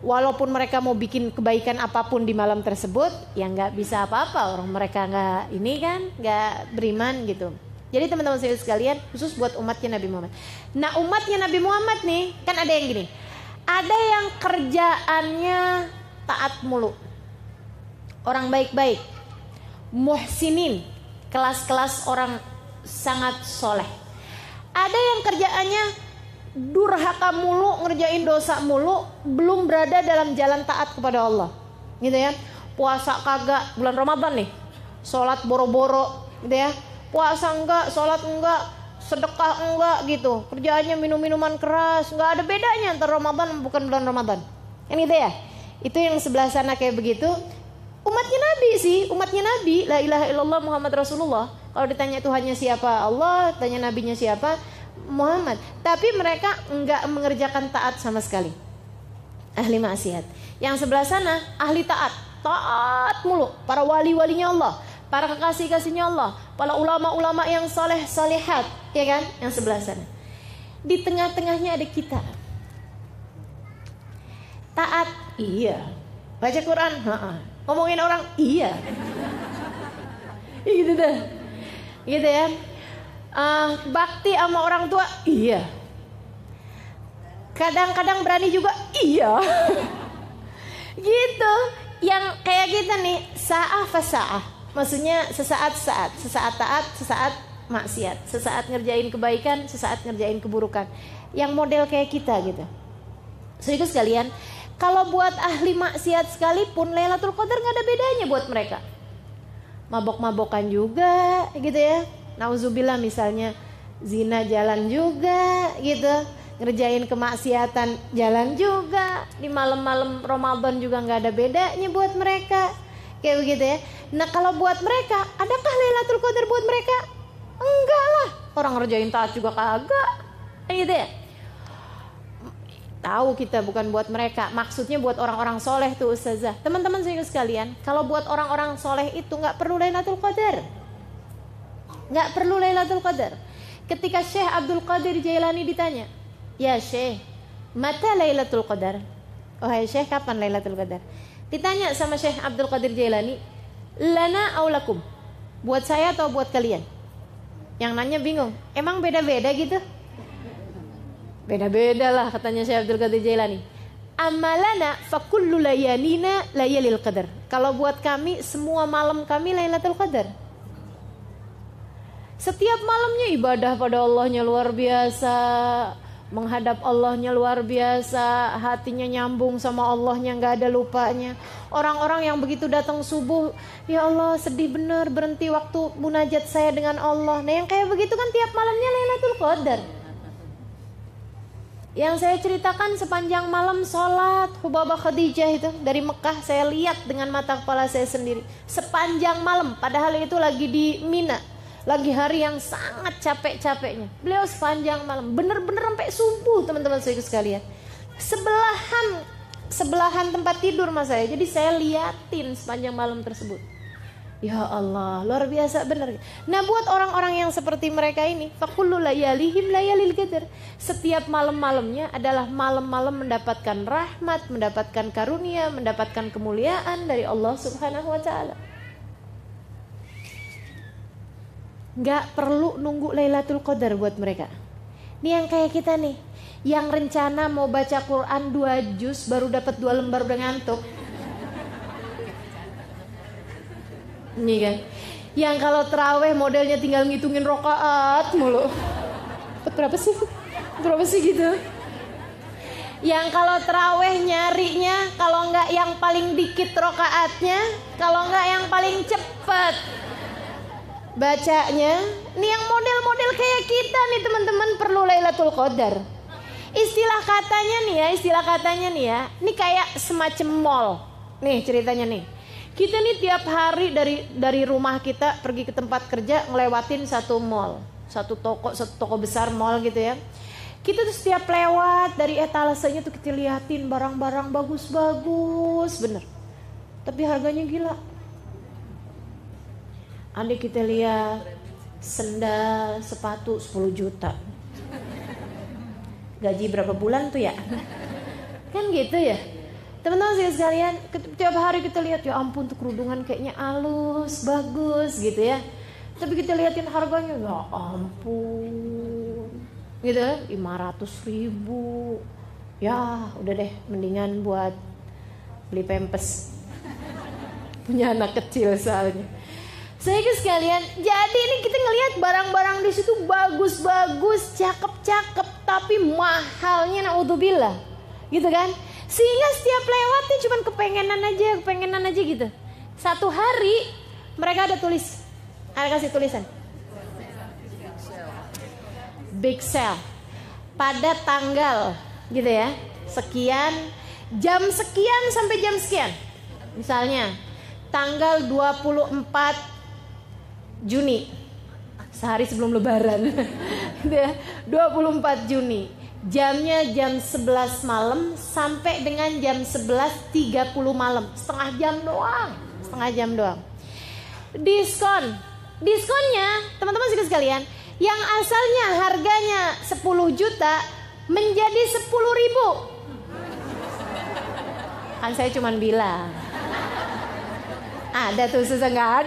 walaupun mereka mau bikin kebaikan apapun di malam tersebut, ya gak bisa apa-apa. Orang mereka gak beriman gitu. Jadi teman-teman sekalian, khusus buat umatnya Nabi Muhammad. Nah, umatnya Nabi Muhammad nih, kan ada yang gini. Ada yang kerjaannya taat mulu, orang baik-baik, muhsinin, kelas-kelas orang sangat soleh. Ada yang kerjaannya durhaka mulu, ngerjain dosa mulu, belum berada dalam jalan taat kepada Allah, gitu ya. Puasa kagak, bulan Ramadan nih, sholat boro-boro, gitu ya. Puasa enggak, sholat enggak, sedekah enggak gitu, kerjaannya minum-minuman keras, enggak ada bedanya antara Ramadan bukan bulan Ramadan, kan gitu ya. Itu yang sebelah sana kayak begitu. Umatnya Nabi sih, umatnya Nabi, la ilaha illallah Muhammad Rasulullah. Kalau ditanya Tuhannya siapa, Allah, tanya nabinya siapa, Muhammad. Tapi mereka enggak mengerjakan taat sama sekali, ahli maksiat. Yang sebelah sana ahli taat, taat mulu, para wali-walinya Allah, para kekasih-kasihnya Allah, para ulama-ulama yang soleh solehat, ya kan? Yang sebelah sana. Di tengah-tengahnya ada kita. Taat, iya. Baca Quran, ngomongin orang, iya. Gitu deh, gitu ya. Bakti sama orang tua, iya. Kadang-kadang berani juga, iya. Gitu. Yang kayak kita nih, sa'ah fasa'ah. Maksudnya sesaat-saat, sesaat taat, sesaat maksiat, sesaat ngerjain kebaikan, sesaat ngerjain keburukan. Yang model kayak kita gitu. Saudara sekalian, kalau buat ahli maksiat sekalipun Lailatul Qadar nggak ada bedanya buat mereka. Mabok-mabokan juga, gitu ya. Nauzubillah misalnya zina jalan juga, gitu. Ngerjain kemaksiatan jalan juga. Di malam-malam Ramadan juga nggak ada bedanya buat mereka. Kayak begitu ya. Nah kalau buat mereka, adakah Lailatul Qadar buat mereka? Enggak lah. Orang ngerjain taat juga kagak. Gitu ya. Tahu kita bukan buat mereka. Maksudnya buat orang-orang soleh tuh Ustazah. Teman-teman sekalian, kalau buat orang-orang soleh itu gak perlu Lailatul Qadar. Gak perlu Lailatul Qadar. Ketika Syekh Abdul Qadir Jailani ditanya, ya Syekh, mata Lailatul Qadar? Oh hai Syekh, kapan Lailatul Qadar? Ditanya sama Syekh Abdul Qadir Jailani, lana aulakum, buat saya atau buat kalian? Yang nanya bingung, emang beda-beda gitu? Beda-beda lah katanya Syekh Abdul Qadir Jailani. Amalana fakullu layanina layalil qadar. Kalau buat kami, semua malam kami Lailatul Qadar. Setiap malamnya ibadah pada Allahnya luar biasa, menghadap Allahnya luar biasa, hatinya nyambung sama Allahnya, gak ada lupanya. Orang-orang yang begitu datang subuh, ya Allah sedih bener, berhenti waktu munajat saya dengan Allah. Nah yang kayak begitu kan tiap malamnya Lailatul Qadar. Yang saya ceritakan sepanjang malam sholat Hubabah Khadijah itu dari Mekah, saya lihat dengan mata kepala saya sendiri. Sepanjang malam, padahal itu lagi di Mina, lagi hari yang sangat capek-capeknya. Beliau sepanjang malam, bener-bener sampai subuh teman-teman saya sekalian. sebelahan tempat tidur mas saya. Jadi saya liatin sepanjang malam tersebut. Ya Allah, luar biasa benar. Nah, buat orang-orang yang seperti mereka ini, fakullu layalihim layalil qadar. Setiap malam-malamnya adalah malam-malam mendapatkan rahmat, mendapatkan karunia, mendapatkan kemuliaan dari Allah Subhanahu wa taala. Nggak perlu nunggu Lailatul Qadar buat mereka. Ini yang kayak kita nih, yang rencana mau baca Quran 2 juz baru dapat 2 lembar udah ngantuk. Nih kan, yang kalau terawih modelnya tinggal ngitungin rokaat mulu. Berapa sih gitu. Yang kalau terawih nyarinya kalau nggak yang paling dikit rokaatnya, kalau nggak yang paling cepet bacanya. Nih yang model-model kayak kita nih teman-teman perlu Lailatul Qadar. Istilah katanya nih ya, ini kayak semacam mall. Nih ceritanya nih. Kita nih tiap hari dari rumah kita pergi ke tempat kerja ngelewatin satu mall, satu toko besar mall gitu ya. Kita tuh setiap lewat dari etalasenya tuh kita liatin barang-barang bagus-bagus bener. Tapi harganya gila. Andai kita lihat sendal, sepatu 10 juta. Gaji berapa bulan tuh ya? Kan gitu ya. Teman-teman sekalian, tiap hari kita lihat ya ampun tuh kerudungan kayaknya halus, bagus gitu ya. Tapi kita liatin harganya ya ampun. Gitu ya, 500.000. Ya udah deh, mendingan buat beli pampers. Punya anak kecil soalnya. Saya sekalian, jadi ini kita ngelihat barang-barang di situ bagus-bagus, cakep-cakep, tapi mahalnya naudzubillah. Gitu kan? Sehingga setiap lewatnya cuman kepengenan aja gitu. Satu hari mereka ada kasih tulisan big sale pada tanggal gitu ya, sekian, jam sekian sampai jam sekian. Misalnya tanggal 24 Juni, sehari sebelum lebaran. Gitu ya, 24 Juni. Jamnya jam 11 malam sampai dengan jam 11.30 malam. Setengah jam doang. Diskonnya teman-teman sekalian, yang asalnya harganya 10 juta menjadi 10.000. Kan saya cuman bilang ada tuh, susah nggak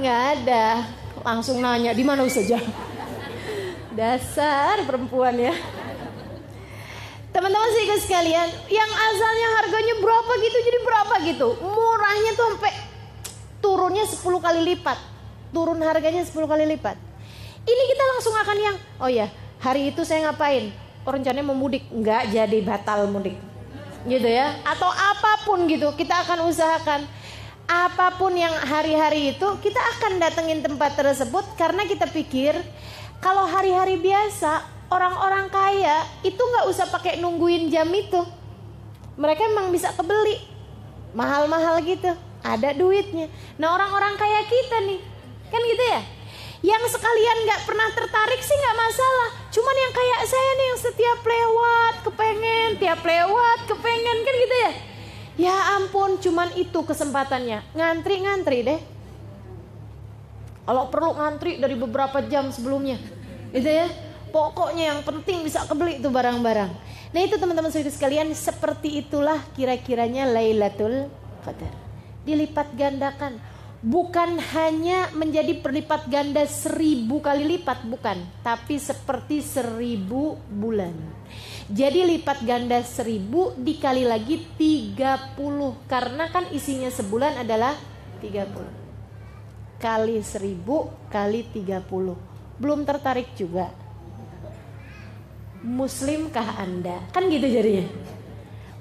ada. Langsung nanya di mana Ustazah. Dasar perempuan ya. Teman-teman sekalian, yang asalnya harganya berapa gitu jadi berapa gitu. Murahnya tuh sampai turunnya 10 kali lipat. Turun harganya 10 kali lipat. Ini kita langsung akan yang, oh ya, hari itu saya ngapain? Rencananya mau mudik, nggak jadi, batal mudik. Gitu ya. Atau apapun gitu, kita akan usahakan apapun yang hari-hari itu kita akan datengin tempat tersebut karena kita pikir kalau hari-hari biasa orang-orang kaya itu nggak usah pakai nungguin jam itu. Mereka emang bisa kebeli mahal-mahal gitu, ada duitnya. Nah orang-orang kaya kita nih, kan gitu ya, yang sekalian nggak pernah tertarik sih nggak masalah. Cuman yang kayak saya nih yang setiap lewat kepengen kan gitu ya. Ya ampun, cuman itu kesempatannya. Ngantri deh. Kalau perlu ngantri dari beberapa jam sebelumnya, gitu ya. Pokoknya yang penting bisa kebeli itu barang-barang. Nah itu teman-teman sekalian, seperti itulah kira-kiranya Lailatul Qadar. Dilipat gandakan, bukan hanya menjadi perlipat ganda 1000 kali lipat, bukan, tapi seperti 1000 bulan. Jadi lipat ganda 1000 dikali lagi 30, karena kan isinya sebulan adalah 30. Kali 1000 kali 30. Belum tertarik juga? Muslimkah Anda? Kan gitu jadinya.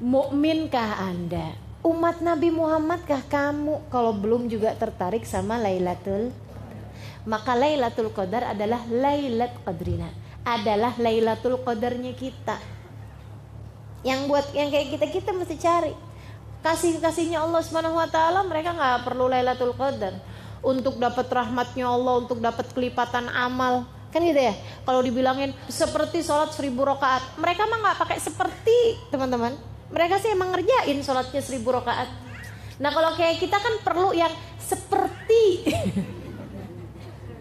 Mukminkah Anda? Umat Nabi Muhammadkah kamu? Kalau belum juga tertarik sama Lailatul, maka Lailatul Qadar adalah Lailat Qadrina, adalah Lailatul Qadarnya kita. Yang kayak kita mesti cari. Kasih-kasihnya Allah Subhanahu wa taala, mereka enggak perlu Lailatul Qadar untuk dapat rahmatnya Allah, untuk dapat kelipatan amal. Kan gitu ya. Kalau dibilangin seperti sholat 1000 rakaat, mereka mah nggak pakai seperti, teman-teman. Mereka sih emang ngerjain sholatnya 1000 rakaat. Nah kalau kayak kita kan perlu yang seperti.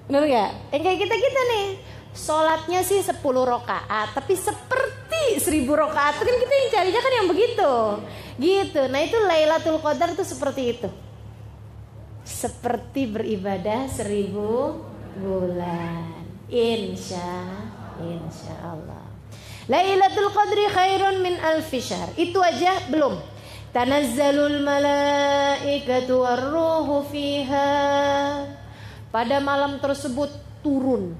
Bener gak? Yang kayak kita nih, sholatnya sih 10 rakaat, tapi seperti 1000 rakaat. Kan kita yang carinya kan yang begitu. Gitu. Nah itu Lailatul Qadar tuh seperti itu. Seperti beribadah 1000 bulan. Insya Allah. Lailatul Qadri khairun min alfi syahr. Itu aja belum. Tanazzalul malaikatu warruhu fiha. Pada malam tersebut turun.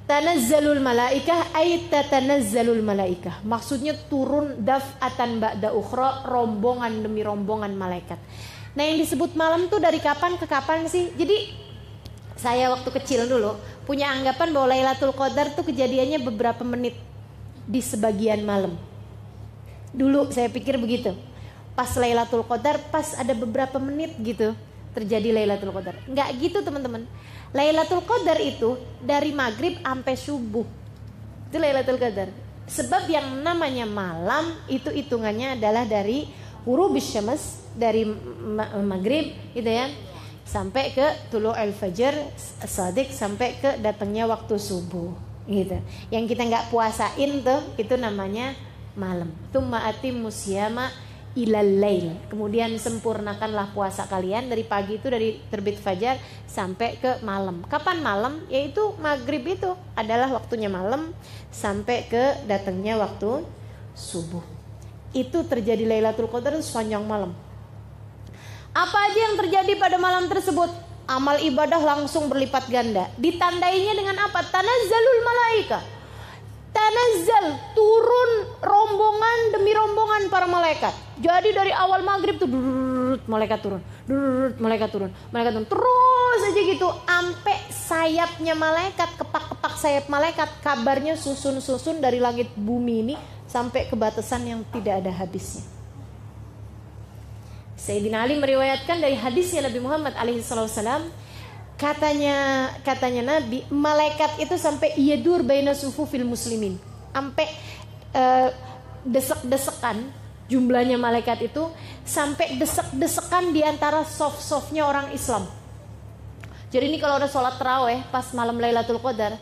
Tanazzalul malaikah ay tatanazzalul malaikah. Maksudnya turun daf'atan ba'da ukhra, rombongan demi rombongan malaikat. Nah yang disebut malam tuh dari kapan ke kapan sih? Jadi saya waktu kecil dulu punya anggapan bahwa Lailatul Qadar tuh kejadiannya beberapa menit di sebagian malam. Dulu saya pikir begitu. Pas Lailatul Qadar pas ada beberapa menit gitu terjadi Lailatul Qadar. Enggak gitu teman-teman. Lailatul Qadar itu dari maghrib sampai subuh. Itu Lailatul Qadar. Sebab yang namanya malam itu hitungannya adalah dari ghurubus syams, dari maghrib gitu ya, sampai ke tulu'ul fajr as-shadiq, sampai ke datangnya waktu subuh gitu. Yang kita nggak puasain tuh itu namanya malam. Tsumma atimmus syiyama ilal lail. Kemudian sempurnakanlah puasa kalian dari pagi itu, dari terbit fajar sampai ke malam. Kapan malam? Yaitu maghrib itu adalah waktunya malam sampai ke datangnya waktu subuh. Itu terjadi Lailatul Qadar sepanjang malam. Apa aja yang terjadi pada malam tersebut? Amal ibadah langsung berlipat ganda. Ditandainya dengan apa? Tanazzalul malaika. Tanazzal, turun rombongan demi rombongan para malaikat. Jadi dari awal maghrib tuh malaikat turun, malaikat turun, malaikat turun. Terus aja gitu sampai sayapnya malaikat, kepak-kepak sayap malaikat, kabarnya susun-susun dari langit bumi ini sampai ke batasan yang tidak ada habisnya. Sayyidina Ali meriwayatkan dari hadisnya Nabi Muhammad alaihissalam, katanya Nabi, malaikat itu sampai yadur baina sufufil muslimin, sampai desek-desekan jumlahnya malaikat itu, sampai desek-desekan di antara soft-softnya orang Islam. Jadi ini kalau ada sholat tarawih pas malam Lailatul Qadar,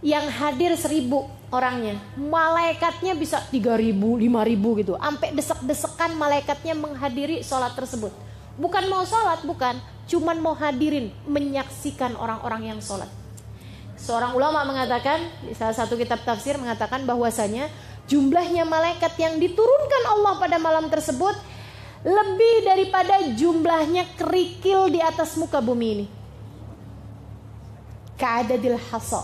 yang hadir 1000 orangnya, malaikatnya bisa 3000, 5000 gitu, sampai desek-desekan malaikatnya menghadiri sholat tersebut. Bukan mau sholat, bukan, cuman mau hadirin, menyaksikan orang-orang yang sholat. Seorang ulama mengatakan, di salah satu kitab tafsir mengatakan bahwasanya jumlahnya malaikat yang diturunkan Allah pada malam tersebut lebih daripada jumlahnya kerikil di atas muka bumi ini. Ka'adadil hasa,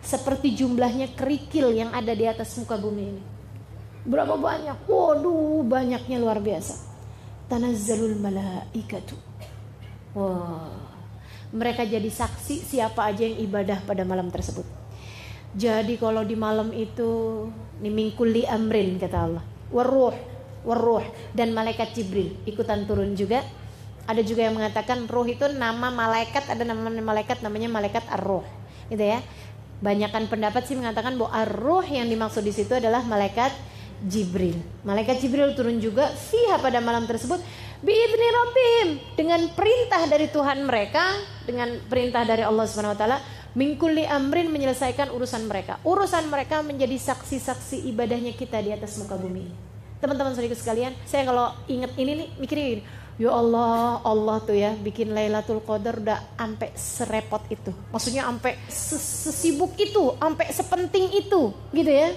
seperti jumlahnya kerikil yang ada di atas muka bumi ini. Berapa banyak? Waduh, banyaknya luar biasa. Tanazzalul malaikatu. Wah, mereka jadi saksi siapa aja yang ibadah pada malam tersebut. Jadi kalau di malam itu min kulli amrin kata Allah, waruh, dan malaikat Jibril ikutan turun juga. Ada juga yang mengatakan ruh itu nama malaikat, ada nama malaikat namanya malaikat ar-ruh, gitu ya. Banyakan pendapat sih mengatakan bahwa ar-ruh yang dimaksud di situ adalah malaikat Jibril. Malaikat Jibril turun juga fiha pada malam tersebut biidzni rabbihim, dengan perintah dari Tuhan mereka, dengan perintah dari Allah Subhanahu wa taala, min kulli amrin, menyelesaikan urusan mereka. Urusan mereka menjadi saksi-saksi ibadahnya kita di atas muka bumi ini. Teman-teman saudaraku sekalian, saya kalau ingat ini nih mikirnya gini, ya Allah, Allah tuh ya bikin Lailatul Qadar udah sampai serepot itu. Maksudnya sampai sesibuk itu, sampai sepenting itu, gitu ya.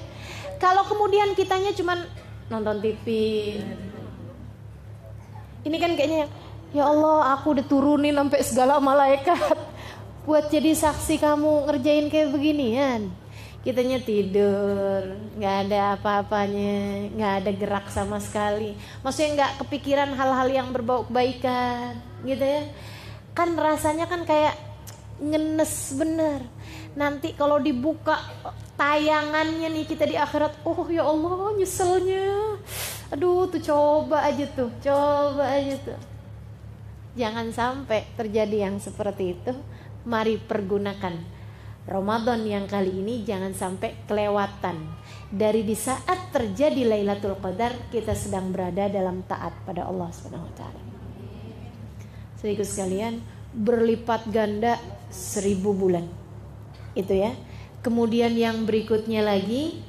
Kalau kemudian kitanya cuman nonton TV, ini kan kayaknya ya Allah, aku udah turunin sampai segala malaikat buat jadi saksi kamu ngerjain kayak beginian. Kitanya tidur, nggak ada apa-apanya, nggak ada gerak sama sekali. Maksudnya nggak kepikiran hal-hal yang berbau kebaikan, gitu ya. Kan rasanya kan kayak ngenes bener. Nanti kalau dibuka tayangannya nih kita di akhirat, oh ya Allah nyeselnya. Aduh tuh coba aja tuh. Jangan sampai terjadi yang seperti itu. Mari pergunakan Ramadan yang kali ini jangan sampai kelewatan. Dari di saat terjadi Lailatul Qadar kita sedang berada dalam taat pada Allah Subhanahu wa taala. Saudaraku sekalian, berlipat ganda 1000 bulan. Itu ya. Kemudian yang berikutnya lagi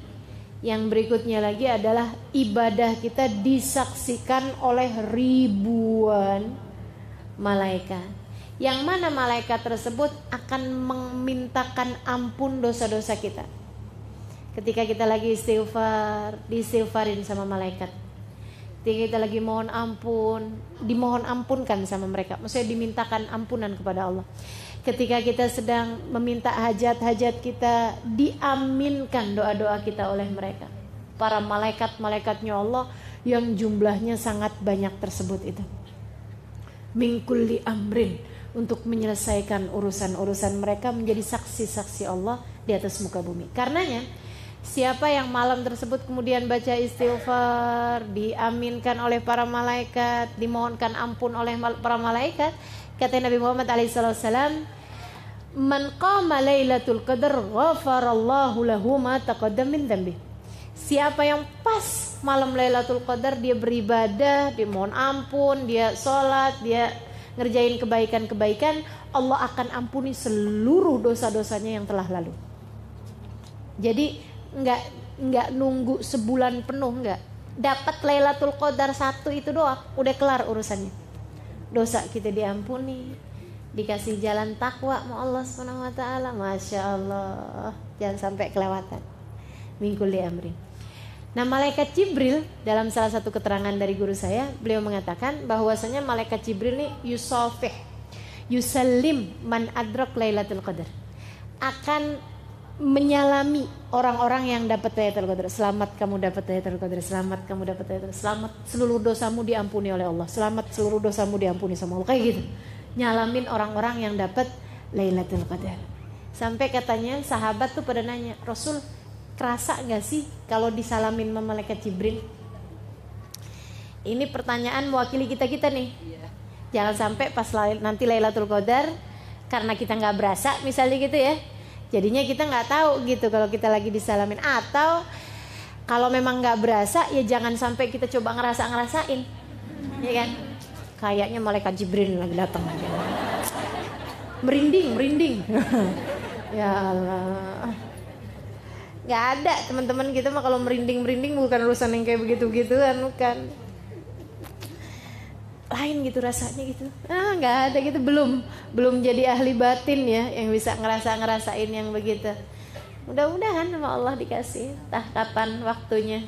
adalah ibadah kita disaksikan oleh ribuan malaikat. Yang mana malaikat tersebut akan memintakan ampun dosa-dosa kita. Ketika kita lagi istighfar, diistighfarin sama malaikat. Ketika kita lagi mohon ampun, dimohon ampunkan sama mereka. Maksudnya dimintakan ampunan kepada Allah. Ketika kita sedang meminta hajat-hajat kita, diaminkan doa-doa kita oleh mereka. Para malaikat-malaikatnya Allah yang jumlahnya sangat banyak tersebut itu. Min kulli amrin, untuk menyelesaikan urusan-urusan mereka, menjadi saksi-saksi Allah di atas muka bumi. Karenanya siapa yang malam tersebut kemudian baca istighfar, diaminkan oleh para malaikat, dimohonkan ampun oleh para malaikat, kata Nabi Muhammad SAW, man qama lailatul qadar ghafarallahu lahu ma taqaddam min dhanbi. Siapa yang pas malam Lailatul Qadar dia beribadah, dia mohon ampun, dia sholat, dia ngerjain kebaikan-kebaikan, Allah akan ampuni seluruh dosa-dosanya yang telah lalu. Jadi nggak nunggu sebulan penuh, nggak. Dapat Lailatul Qadar 1 itu doang, udah kelar urusannya. Dosa kita diampuni, dikasih jalan takwa sama Allah Subhanahu wa taala. Masya Allah, jangan sampai kelewatan. Min kulli amrin. Nah, malaikat Jibril dalam salah satu keterangan dari guru saya, beliau mengatakan bahwasanya malaikat Jibril ini yusafih, yusallim man adrak Lailatul Qadar, akan menyalami orang-orang yang dapat Lailatul Qadar. Selamat kamu dapat Lailatul Qadar, selamat kamu dapat Lailatul Qadar, selamat seluruh dosamu diampuni oleh Allah, selamat seluruh dosamu diampuni sama Allah, kayak gitu. Nyalamin orang-orang yang dapat Lailatul Qadar. Sampai katanya sahabat tuh pada nanya, Rasul, kerasa gak sih kalau disalamin sama malaikat Jibril? Ini pertanyaan mewakili kita nih. Jangan sampai pas nanti Lailatul Qadar, karena kita gak berasa misalnya gitu ya, jadinya kita gak tahu gitu kalau kita lagi disalamin. Atau kalau memang gak berasa, ya jangan sampai kita coba ngerasain, ya kan? Kayaknya malaikat Jibril lagi datang. Merinding. Ya Allah. Gak ada teman-teman kita mah kalau merinding bukan urusan yang kayak begitu-begituan, bukan. Lain gitu rasanya gitu. Gak ada gitu, belum jadi ahli batin ya yang bisa ngerasain yang begitu. Mudah-mudahan sama Allah dikasih entah kapan waktunya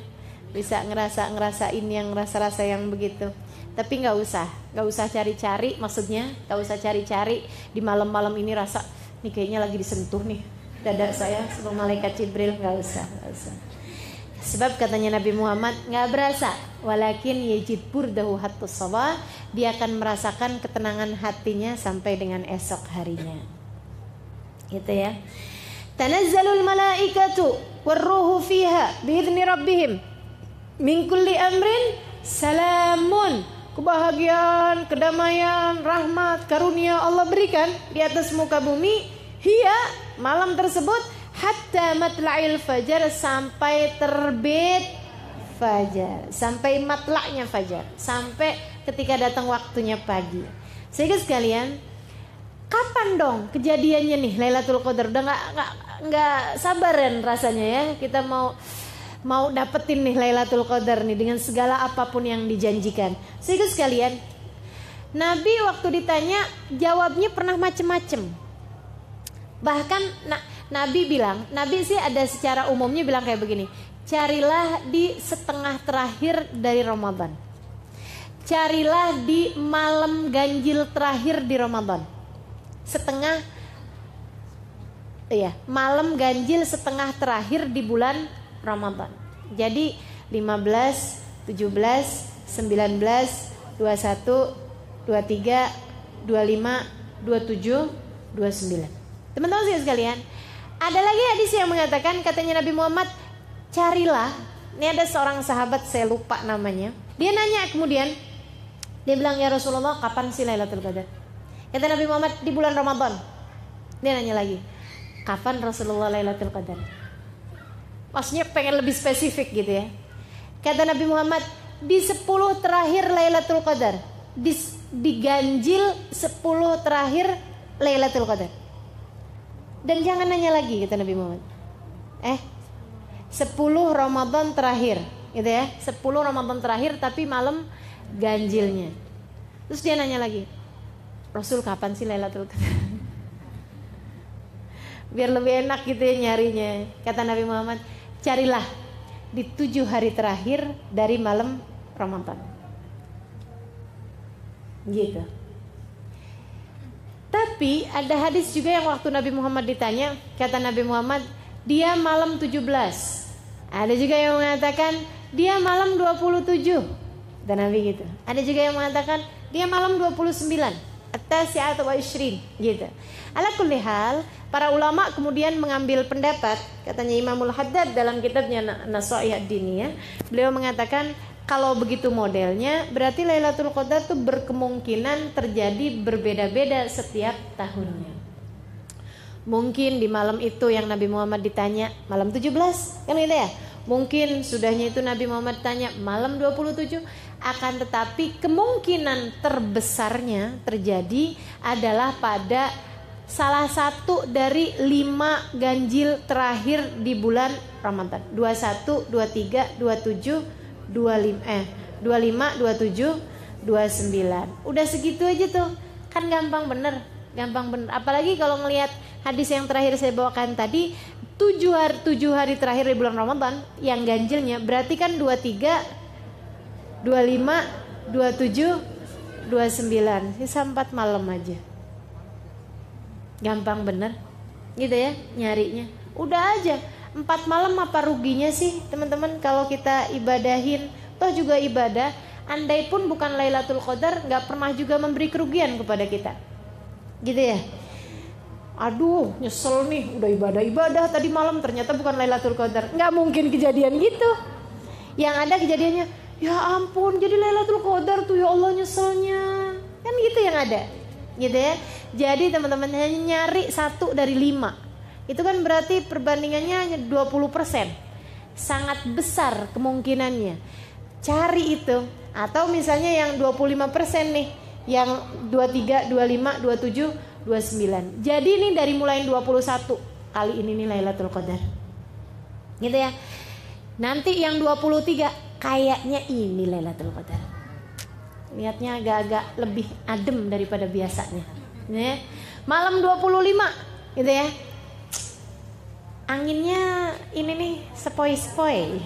bisa ngerasain yang rasa-rasa yang begitu. Tapi gak usah cari-cari, maksudnya gak usah cari-cari di malam-malam ini rasa nih kayaknya lagi disentuh nih dada saya sebelum malaikat Jibril, nggak usah. Sebab katanya Nabi Muhammad nggak berasa, walakin yajid burdahu hattus sabah, dia akan merasakan ketenangan hatinya sampai dengan esok harinya. Gitu ya. Tanazzalul malaikatu warruhu fiha biidzni rabbihim min kulli amrin salamun. Kebahagiaan, kedamaian, rahmat, karunia Allah berikan di atas muka bumi. Hiya, malam tersebut, hatta matla'il fajar, sampai terbit fajar, sampai matla'nya fajar, sampai ketika datang waktunya pagi. Sehingga sekalian, kapan dong kejadiannya nih Lailatul Qadar? Udah nggak sabaran rasanya ya, kita mau dapetin nih Lailatul Qadar nih dengan segala apapun yang dijanjikan. Sehingga sekalian, Nabi waktu ditanya jawabnya pernah macem-macem. Bahkan Nabi sih ada secara umumnya bilang kayak begini, carilah di setengah terakhir dari Ramadan, carilah di malam ganjil terakhir di Ramadan, malam ganjil setengah terakhir di bulan Ramadan. Jadi 15, 17, 19, 21, 23, 25, 27, 29. Teman-teman sekalian, ada lagi hadis yang mengatakan, katanya Nabi Muhammad, carilah, ini ada seorang sahabat saya lupa namanya, dia nanya kemudian, dia bilang, ya Rasulullah, kapan sih Lailatul Qadar? Kata Nabi Muhammad, di bulan Ramadan. Dia nanya lagi, Kapan Rasulullah Lailatul Qadar? Maksudnya pengen lebih spesifik gitu ya. Kata Nabi Muhammad, di 10 terakhir Lailatul Qadar, diganjil 10 terakhir Lailatul Qadar. Dan jangan nanya lagi, kata Nabi Muhammad. 10 Ramadan terakhir, gitu ya. 10 Ramadan terakhir tapi malam ganjilnya. Terus dia nanya lagi, Rasul kapan sih Lailatul Qadar? Biar lebih enak gitu ya nyarinya. Kata Nabi Muhammad, carilah di 7 hari terakhir dari malam Ramadan. Gitu. Tapi ada hadis juga yang waktu Nabi Muhammad ditanya, kata Nabi Muhammad, dia malam 17. Ada juga yang mengatakan dia malam 27. Dan Nabi gitu. Ada juga yang mengatakan dia malam 29. At-tasi'at wa 20 gitu. Ala kulli hal, para ulama kemudian mengambil pendapat, katanya Imamul Haddad dalam kitabnya Nasaih ad-Diniyah, beliau mengatakan kalau begitu modelnya berarti Lailatul Qadar itu berkemungkinan terjadi berbeda-beda setiap tahunnya. Mungkin di malam itu yang Nabi Muhammad ditanya malam 17, kan gitu ya. Mungkin sudahnya itu Nabi Muhammad tanya malam 27. Akan tetapi kemungkinan terbesarnya terjadi adalah pada salah satu dari 5 ganjil terakhir di bulan Ramadan. 21, 23, 27, 25, 27, 29. Udah segitu aja tuh. Kan gampang bener. Apalagi kalau ngelihat hadis yang terakhir saya bawakan tadi, 7 hari terakhir di bulan Ramadan yang ganjilnya berarti kan 23, 25, 27, 29. Sisa 4 malam aja. Gampang bener gitu ya nyarinya. Udah aja 4 malam, apa ruginya sih teman-teman kalau kita ibadahin? Toh juga ibadah. Andai pun bukan Lailatul Qadar, gak pernah juga memberi kerugian kepada kita. Gitu ya. Aduh nyesel nih, udah ibadah tadi malam ternyata bukan Lailatul Qadar. Gak mungkin kejadian gitu. Yang ada kejadiannya, ya ampun jadi Lailatul Qadar tuh, ya Allah nyeselnya. Kan gitu yang ada. Gitu ya. Jadi teman-teman hanya nyari 1 dari 5. Itu kan berarti perbandingannya hanya 20%. Sangat besar kemungkinannya. Cari itu. Atau misalnya yang 25% nih, yang 23, 25, 27, 29. Jadi ini dari mulai 21 kali ini nih Lailatul Qadar. Gitu ya. Nanti yang 23 kayaknya ini Lailatul Qadar. Lihatnya agak-agak lebih adem daripada biasanya. Ya. Malam 25 gitu ya. Anginnya ini nih sepoi-sepoi.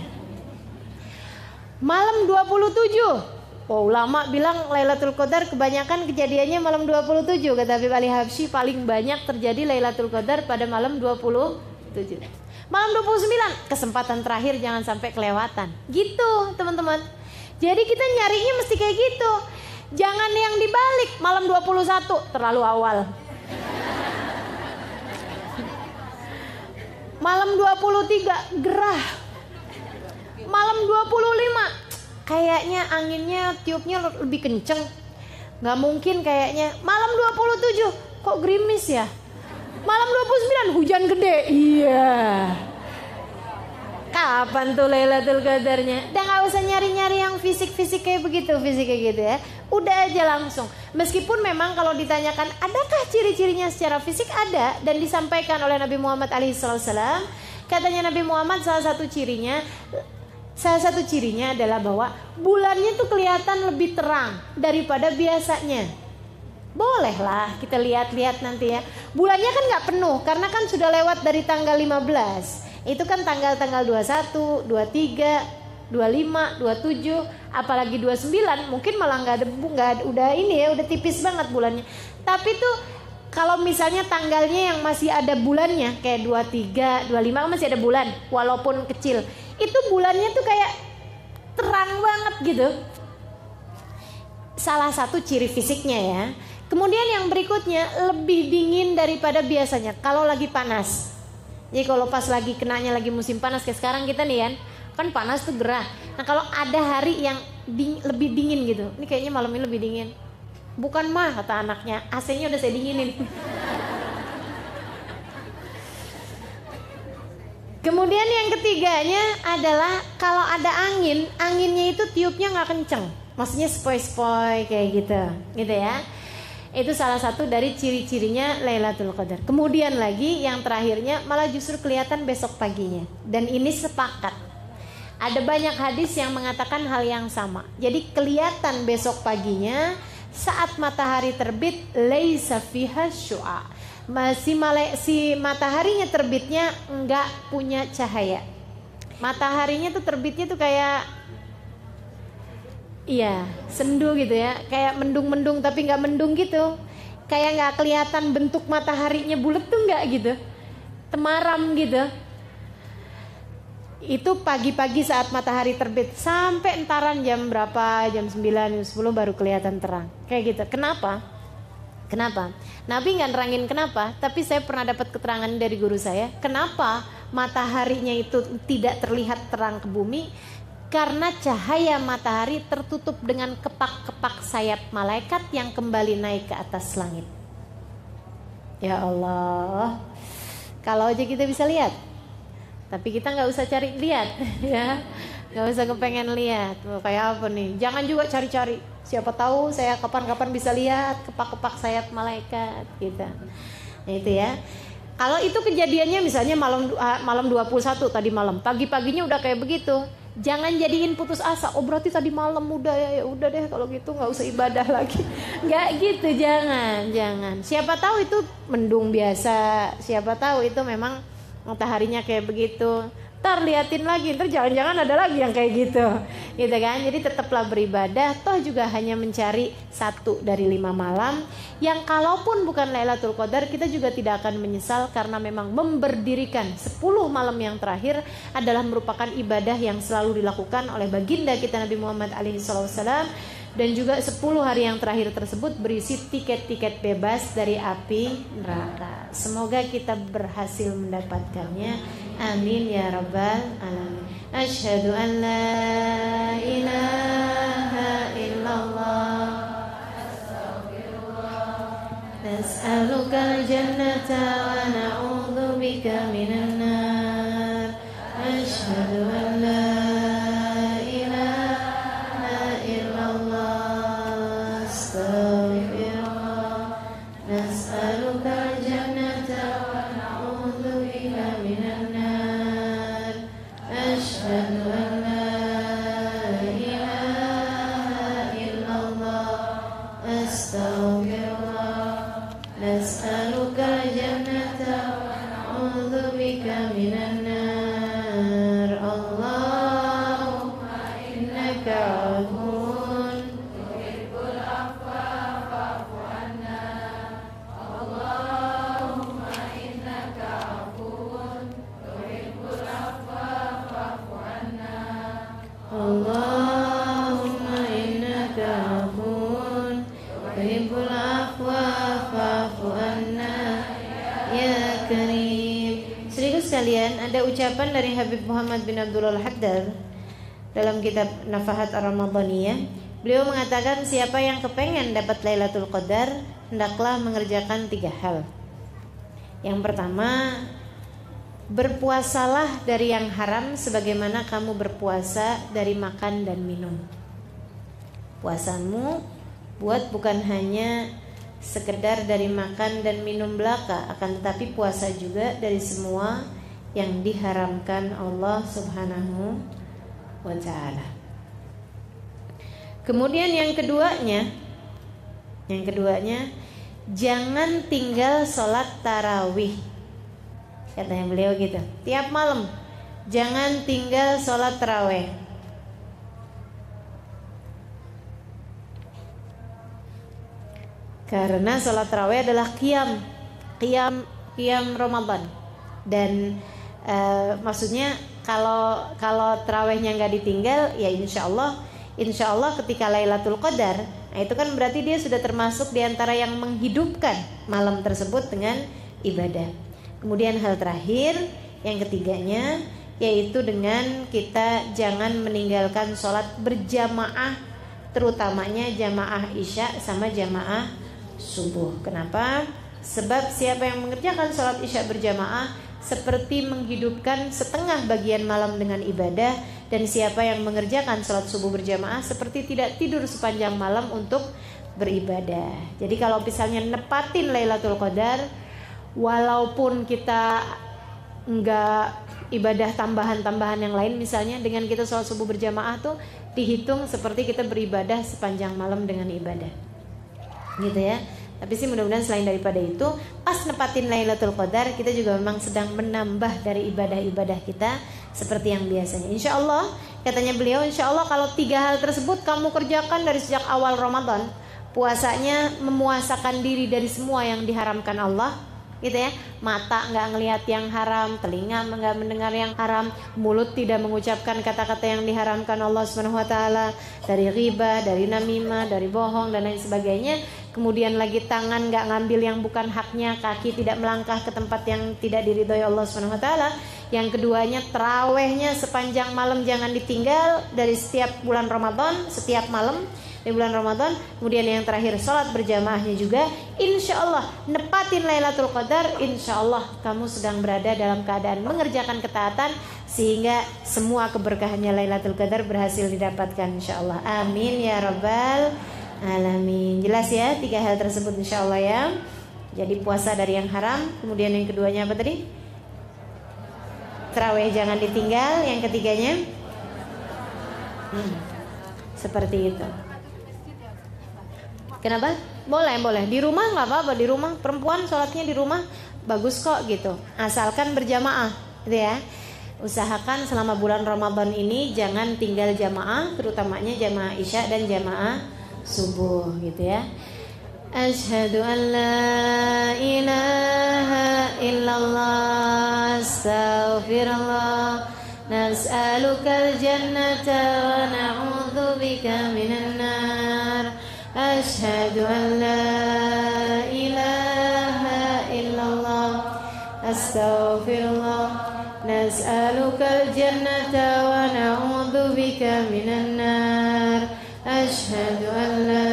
Malam 27. Oh, ulama bilang Lailatul Qadar kebanyakan kejadiannya malam 27. Kata Habib Ali Habsyi paling banyak terjadi Lailatul Qadar pada malam 27. Malam 29 kesempatan terakhir jangan sampai kelewatan. Gitu teman-teman. Jadi kita nyarinya mesti kayak gitu. Jangan yang dibalik malam 21 terlalu awal. Malam 23 gerah. Malam 25 kayaknya anginnya tiupnya lebih kenceng. Gak mungkin kayaknya. Malam 27 kok gerimis ya. Malam 29 hujan gede. Iya. Kapan tuh Lailatul Qadarnya? Udah gak usah nyari-nyari yang fisik-fisik kayak begitu, fisik kayak gitu ya. Udah aja langsung. Meskipun memang kalau ditanyakan adakah ciri-cirinya secara fisik, ada dan disampaikan oleh Nabi Muhammad SAW. Katanya Nabi Muhammad salah satu cirinya adalah bahwa bulannya tuh kelihatan lebih terang daripada biasanya. Bolehlah kita lihat-lihat nanti ya. Bulannya kan gak penuh karena kan sudah lewat dari tanggal 15. Itu kan tanggal-tanggal 21, 23, 25, 27, apalagi 29 mungkin malah udah ini ya, udah tipis banget bulannya. Tapi tuh kalau misalnya tanggalnya yang masih ada bulannya kayak 23, 25 kan masih ada bulan walaupun kecil. Itu bulannya tuh kayak terang banget gitu. Salah satu ciri fisiknya ya. Kemudian yang berikutnya lebih dingin daripada biasanya kalau lagi panas. Jadi kalau pas lagi kenanya lagi musim panas kayak sekarang kita nih kan panas tuh gerah. Nah kalau ada hari yang lebih dingin gitu, ini kayaknya malam ini lebih dingin. Bukan mah kata anaknya, AC-nya udah saya dinginin. Kemudian yang ketiganya adalah kalau ada angin, anginnya itu tiupnya nggak kenceng, maksudnya sepoi-sepoi kayak gitu ya. Itu salah satu dari ciri-cirinya Lailatul Qadar. Kemudian lagi yang terakhirnya malah justru kelihatan besok paginya. Dan ini sepakat. Ada banyak hadis yang mengatakan hal yang sama. Jadi kelihatan besok paginya saat matahari terbit, laisa fiha syu'a. Si mataharinya terbitnya enggak punya cahaya. Mataharinya tuh terbitnya tuh kayak sendu gitu ya, kayak mendung-mendung tapi nggak mendung gitu, kayak nggak kelihatan bentuk mataharinya bulat tuh nggak gitu, temaram gitu. Itu pagi-pagi saat matahari terbit sampai entaran jam berapa, jam 9, jam 10 baru kelihatan terang kayak gitu. Kenapa? Nabi nggak nerangin kenapa, tapi saya pernah dapat keterangan dari guru saya. Kenapa mataharinya itu tidak terlihat terang ke bumi? Karena cahaya matahari tertutup dengan kepak-kepak sayap malaikat yang kembali naik ke atas langit. Ya Allah, kalau aja kita bisa lihat, tapi kita nggak usah cari lihat, ya, nggak usah kepengen lihat. Kayak apa nih? Jangan juga cari-cari. Siapa tahu saya kapan-kapan bisa lihat kepak-kepak sayap malaikat, gitu. Nah itu ya. Kalau itu kejadiannya misalnya malam 21 tadi malam, pagi-paginya udah kayak begitu. Jangan jadiin putus asa. Oh berarti tadi malam udah ya udah deh kalau gitu nggak usah ibadah lagi. Nggak gitu, jangan. Siapa tahu itu mendung biasa. Siapa tahu itu memang mataharinya kayak begitu. Ntar liatin lagi, ntar jangan-jangan ada lagi yang kayak gitu kan. Jadi tetaplah beribadah. Toh juga hanya mencari 1 dari 5 malam yang kalaupun bukan Lailatul Qadar kita juga tidak akan menyesal, karena memang memberdirikan 10 malam yang terakhir adalah merupakan ibadah yang selalu dilakukan oleh baginda kita Nabi Muhammad SAW. Dan juga 10 hari yang terakhir tersebut berisi tiket-tiket bebas dari api neraka. Semoga kita berhasil mendapatkannya. Amin ya rabbal alamin. Asyhadu an la ilaha illallah, nas'alukal jannata wa na'udzubika minan nar. Asyhadu an la ada ucapan dari Habib Muhammad bin Abdullah Al-Haddad dalam kitab Nafahat Ar-Ramadhaniyah. Beliau mengatakan siapa yang kepengen dapat Lailatul Qadar hendaklah mengerjakan 3 hal. Yang pertama, berpuasalah dari yang haram sebagaimana kamu berpuasa dari makan dan minum. Puasamu buat bukan hanya sekedar dari makan dan minum belaka, akan tetapi puasa juga dari semua yang diharamkan Allah Subhanahu wa ta'ala. Kemudian yang keduanya jangan tinggal sholat tarawih. Katanya beliau gitu, tiap malam jangan tinggal sholat tarawih. Karena sholat tarawih adalah qiyam Ramadan. Dan maksudnya kalau tarawihnya nggak ditinggal, ya insya Allah ketika Lailatul Qadar, nah itu kan berarti dia sudah termasuk diantara yang menghidupkan malam tersebut dengan ibadah. Kemudian hal terakhir, yang ketiganya, yaitu dengan kita jangan meninggalkan sholat berjamaah, terutamanya jamaah isya sama jamaah subuh. Kenapa? Sebab siapa yang mengerjakan sholat isya berjamaah seperti menghidupkan setengah bagian malam dengan ibadah, dan siapa yang mengerjakan sholat subuh berjamaah seperti tidak tidur sepanjang malam untuk beribadah. Jadi kalau misalnya nepatin Lailatul Qadar, walaupun kita enggak ibadah tambahan-tambahan yang lain, misalnya dengan kita sholat subuh berjamaah tuh dihitung seperti kita beribadah sepanjang malam dengan ibadah, gitu ya. Tapi sih mudah-mudahan selain daripada itu, pas nepatin Lailatul Qadar, kita juga memang sedang menambah dari ibadah-ibadah kita seperti yang biasanya. Insya Allah, katanya beliau, insya Allah kalau 3 hal tersebut kamu kerjakan dari sejak awal Ramadan, puasanya memuasakan diri dari semua yang diharamkan Allah, gitu ya. Mata nggak ngelihat yang haram, telinga nggak mendengar yang haram, mulut tidak mengucapkan kata-kata yang diharamkan Allah Subhanahu Wa Taala, dari ghibah, dari namimah, dari bohong dan lain sebagainya. Kemudian lagi tangan nggak ngambil yang bukan haknya, kaki tidak melangkah ke tempat yang tidak diridhoi Allah Subhanahu Wa Taala. Yang keduanya, tarawehnya sepanjang malam jangan ditinggal dari setiap bulan Ramadan, setiap malam di bulan Ramadan. Kemudian yang terakhir, sholat berjamaahnya juga. Insya Allah nepatin Lailatul Qadar, insya Allah kamu sedang berada dalam keadaan mengerjakan ketaatan, sehingga semua keberkahannya Lailatul Qadar berhasil didapatkan insya Allah. Amin ya rabbal alamin. Jelas ya 3 hal tersebut insya Allah ya. Jadi puasa dari yang haram. Kemudian yang keduanya apa tadi? Tarawih jangan ditinggal. Yang ketiganya seperti itu. Kenapa? Boleh. Di rumah nggak apa-apa. Di rumah perempuan sholatnya di rumah bagus kok gitu. Asalkan berjamaah, gitu ya. Usahakan selama bulan Ramadan ini jangan tinggal jamaah, terutamanya jamaah isya dan jamaah subuh, gitu ya. Asyhadu an la ilaha illallah, astaghfirullah, nas'alukal jannata wa na'udzubika minan nar. Asyhadu an la ilaha illallah, astaghfirullah, nas'alukal jannata wa na'udzubika minan nar. Asyhadu an la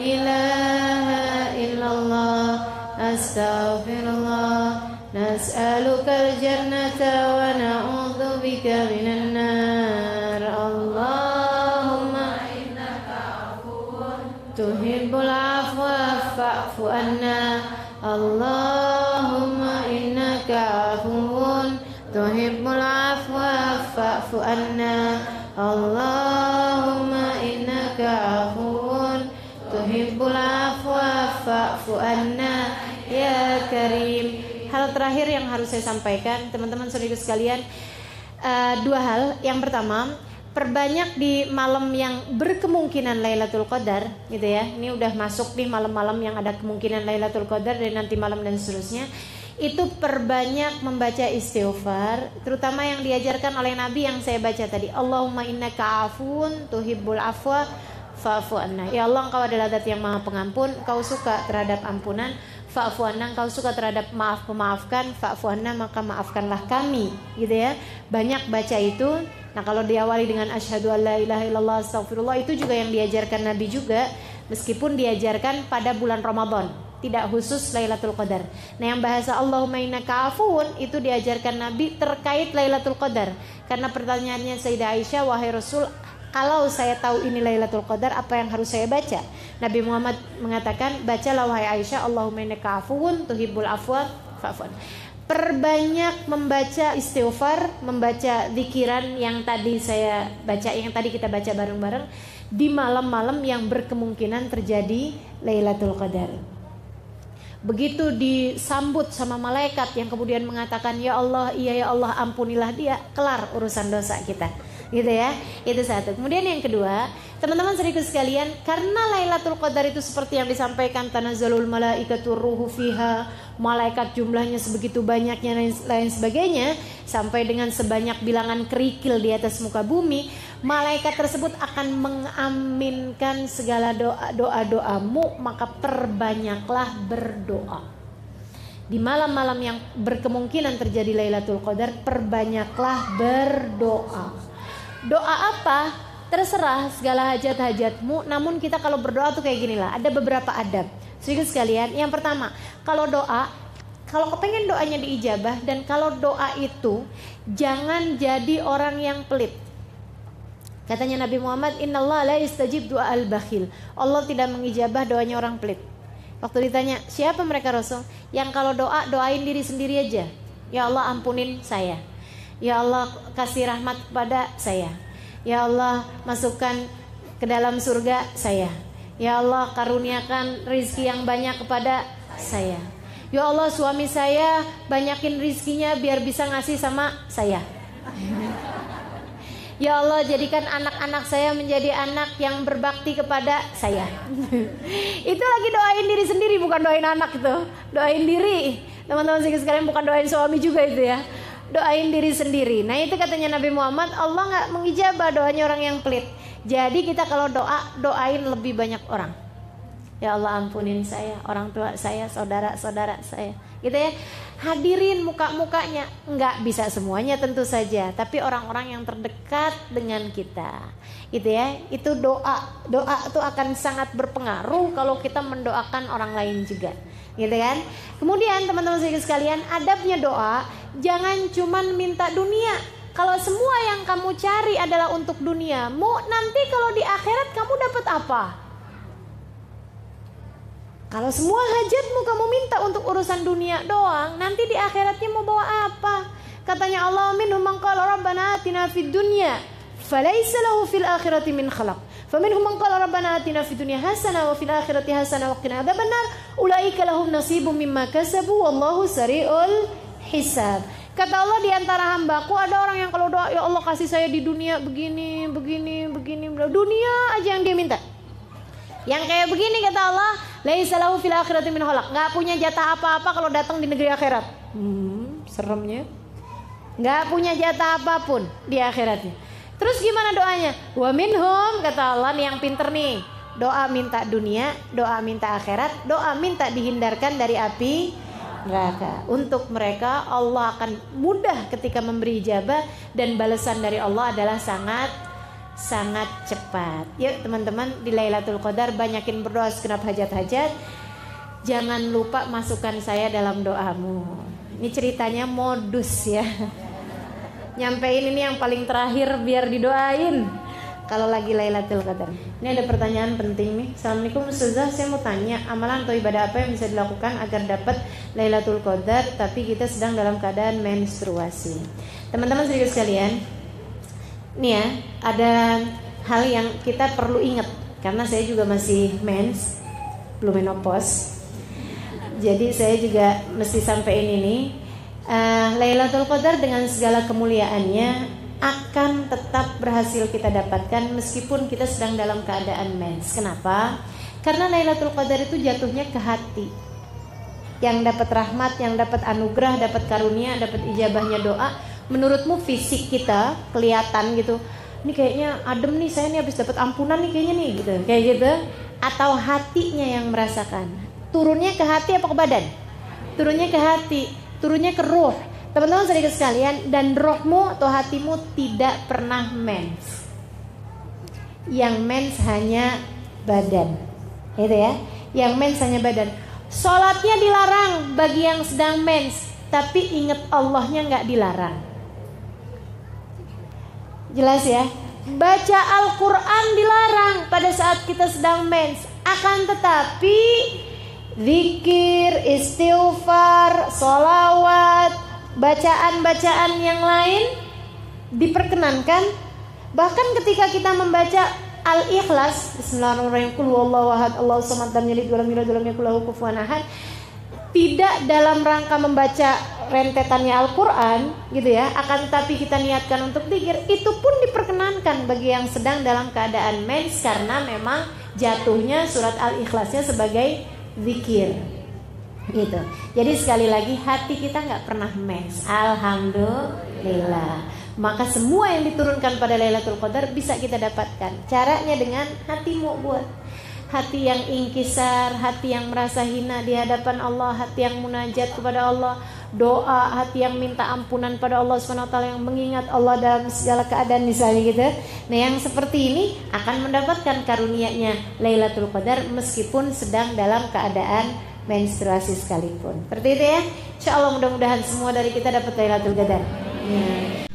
ilaha illallah, astaghfirullah, nas'alukal jannata wa na'udzubika minan nar. Allahumma tuhibbul afwa fa'fu anna. Allahumma innaka afuwun tuhibbul afwa fa'fu anna. Allahumma innaka afuwun tuhibbul afwa fa'fu anna ya karim. Hal terakhir yang harus saya sampaikan, teman-teman saudara sekalian, 2 hal. Yang pertama, perbanyak di malam yang berkemungkinan Lailatul Qadar, gitu ya. Ini udah masuk nih malam-malam yang ada kemungkinan Lailatul Qadar dari nanti malam dan seterusnya. Itu perbanyak membaca istighfar, terutama yang diajarkan oleh Nabi yang saya baca tadi. Allahumma innaka afun tuhibbul afwa fa'fu anna. Ya Allah, Engkau adalah Zat yang Maha Pengampun, Engkau suka terhadap ampunan. Fa'fu anna, Engkau suka terhadap memaafkan. Fa'fu anna, maka maafkanlah kami, gitu ya. Banyak baca itu. Nah, kalau diawali dengan asyhadu alla ilaha illallah astaghfirullah, itu juga yang diajarkan Nabi juga, meskipun diajarkan pada bulan Ramadan, tidak khusus Lailatul Qadar. Nah, yang bahasa Allahumma innaka afuwun itu diajarkan Nabi terkait Lailatul Qadar. Karena pertanyaannya Sayyidah Aisyah, wahai Rasul, kalau saya tahu ini Lailatul Qadar, apa yang harus saya baca? Nabi Muhammad mengatakan, bacalah wahai Aisyah, Allahumma innaka afuwun tuhibbul afwa fa'fu anna. Perbanyak membaca istighfar, membaca zikiran yang tadi saya baca, yang tadi kita baca bareng-bareng di malam-malam yang berkemungkinan terjadi Lailatul Qadar. Begitu disambut sama malaikat yang kemudian mengatakan, ya Allah, iya ya Allah, ampunilah dia, kelar urusan dosa kita, gitu ya. Itu satu. Kemudian yang kedua, teman-teman saudaraku sekalian, karena Lailatul Qadar itu seperti yang disampaikan, tanazzalul malaikatur ruhu fiha, malaikat jumlahnya sebegitu banyaknya dan lain sebagainya, sampai dengan sebanyak bilangan kerikil di atas muka bumi, malaikat tersebut akan mengaminkan segala doa-doamu, maka perbanyaklah berdoa. Di malam-malam yang berkemungkinan terjadi Lailatul Qadar, perbanyaklah berdoa. Doa apa? Terserah segala hajat-hajatmu. Namun kita kalau berdoa tuh kayak gini lah, ada beberapa adab. Sedikit sekalian, yang pertama, kalau kepengen doanya diijabah, dan kalau doa itu jangan jadi orang yang pelit. Katanya Nabi Muhammad, innallaha la yastajib du'a al-bakhil. Allah tidak mengijabah doanya orang pelit. Waktu ditanya, siapa mereka Rasul? Yang kalau doain diri sendiri aja. Ya Allah ampunin saya. Ya Allah kasih rahmat kepada saya. Ya Allah masukkan ke dalam surga saya. Ya Allah karuniakan rizki yang banyak kepada saya. Ya Allah suami saya banyakin rizkinya biar bisa ngasih sama saya. Ya Allah jadikan anak-anak saya menjadi anak yang berbakti kepada saya. Itu lagi doain diri sendiri, bukan doain anak itu. Doain diri. Teman-teman sekalian, bukan doain suami juga itu ya. Doain diri sendiri. Nah itu katanya Nabi Muhammad, Allah gak mengijabah doanya orang yang pelit. Jadi kita kalau doain lebih banyak orang. Ya Allah ampunin saya, orang tua saya, saudara-saudara saya, gitu ya. Hadirin muka-mukanya. Enggak bisa semuanya tentu saja, tapi orang-orang yang terdekat dengan kita, gitu ya. Itu doa itu akan sangat berpengaruh kalau kita mendoakan orang lain juga, gitu kan. Kemudian teman-teman sekalian, adabnya doa jangan cuman minta dunia. Kalau semua yang kamu cari adalah untuk duniamu, nanti kalau di akhirat kamu dapat apa? Kalau semua hajatmu kamu minta untuk urusan dunia doang, nanti di akhiratnya mau bawa apa? Katanya Allah, minhum man qala rabbana atina fid dunya falaysa lahu fil akhirati min khalaq. Faminhum man qala rabbana atina fid dunya hasanah wa fil akhirati hasanah wa qina adzabannar. Ulaika lahum nasibum mimma kasabu wallahu sari'ul hisab. Kata Allah, di antara hambaku ada orang yang kalau doa, ya Allah kasih saya di dunia begini. Dunia aja yang dia minta. Yang kayak begini kata Allah, laisa lahu fil akhirati min khalaq. Enggak punya jatah apa-apa kalau datang di negeri akhirat. Seremnya. Enggak punya jatah apapun di akhiratnya. Terus gimana doanya? Wa minhum, kata Allah nih yang pinter nih. Doa minta dunia, doa minta akhirat, doa minta dihindarkan dari api neraka. Untuk mereka Allah akan mudah ketika memberi ijabah, dan balasan dari Allah adalah sangat cepat. Yuk teman-teman, di Lailatul Qadar banyakin berdoa segenap hajat-hajat. Jangan lupa masukkan saya dalam doamu. Ini ceritanya modus ya. Nyampein ini yang paling terakhir biar didoain kalau lagi Lailatul Qadar. Ini ada pertanyaan penting nih. Assalamualaikum Ustazah, saya mau tanya, amalan atau ibadah apa yang bisa dilakukan agar dapat Lailatul Qadar tapi kita sedang dalam keadaan menstruasi? Teman-teman sedikit sekalian, nih ya, ada hal yang kita perlu ingat, karena saya juga masih mens, belum menopause. Jadi saya juga mesti sampaikan ini. Lailatul Qadar dengan segala kemuliaannya akan tetap berhasil kita dapatkan meskipun kita sedang dalam keadaan mens. Kenapa? Karena Lailatul Qadar itu jatuhnya ke hati. Yang dapat rahmat, yang dapat anugerah, dapat karunia, dapat ijabahnya doa. Menurutmu fisik kita kelihatan gitu, ini kayaknya adem nih, saya nih habis dapat ampunan nih kayaknya nih gitu, kayak gitu. Atau hatinya yang merasakan? Turunnya ke hati apa ke badan? Turunnya ke hati, turunnya ke ruh. Teman-teman sedikit sekalian, dan rohmu atau hatimu tidak pernah mens. Yang mens hanya badan, gitu ya. Yang mens hanya badan. Sholatnya dilarang bagi yang sedang mens, tapi ingat Allahnya nggak dilarang. Jelas ya. Baca Al-Quran dilarang pada saat kita sedang mens. Akan tetapi zikir, istighfar, sholawat, bacaan-bacaan yang lain diperkenankan. Bahkan ketika kita membaca Al-Ikhlas, Bismillahirrahmanirrahim, Qul huwallahu ahad, Allahus samad, lam yalid walam yulad walam yakul lahu kufuwan ahad, tidak dalam rangka membaca rentetannya Al-Quran gitu ya, akan tetapi kita niatkan untuk zikir, itu pun diperkenankan bagi yang sedang dalam keadaan mens, karena memang jatuhnya surat Al-Ikhlasnya sebagai zikir gitu. Jadi sekali lagi, hati kita nggak pernah mens, alhamdulillah. Maka semua yang diturunkan pada Lailatul Qadar bisa kita dapatkan. Caranya dengan hatimu buat. hati yang ingkisar, hati yang merasa hina di hadapan Allah, hati yang munajat kepada Allah, doa, hati yang minta ampunan pada Allah Subhanahu wa taala, yang mengingat Allah dalam segala keadaan misalnya gitu. Nah, yang seperti ini akan mendapatkan karunia-Nya Lailatul Qadar meskipun sedang dalam keadaan menstruasi sekalipun. Seperti itu ya. Insyaallah mudah-mudahan semua dari kita dapat Lailatul Qadar. Ya.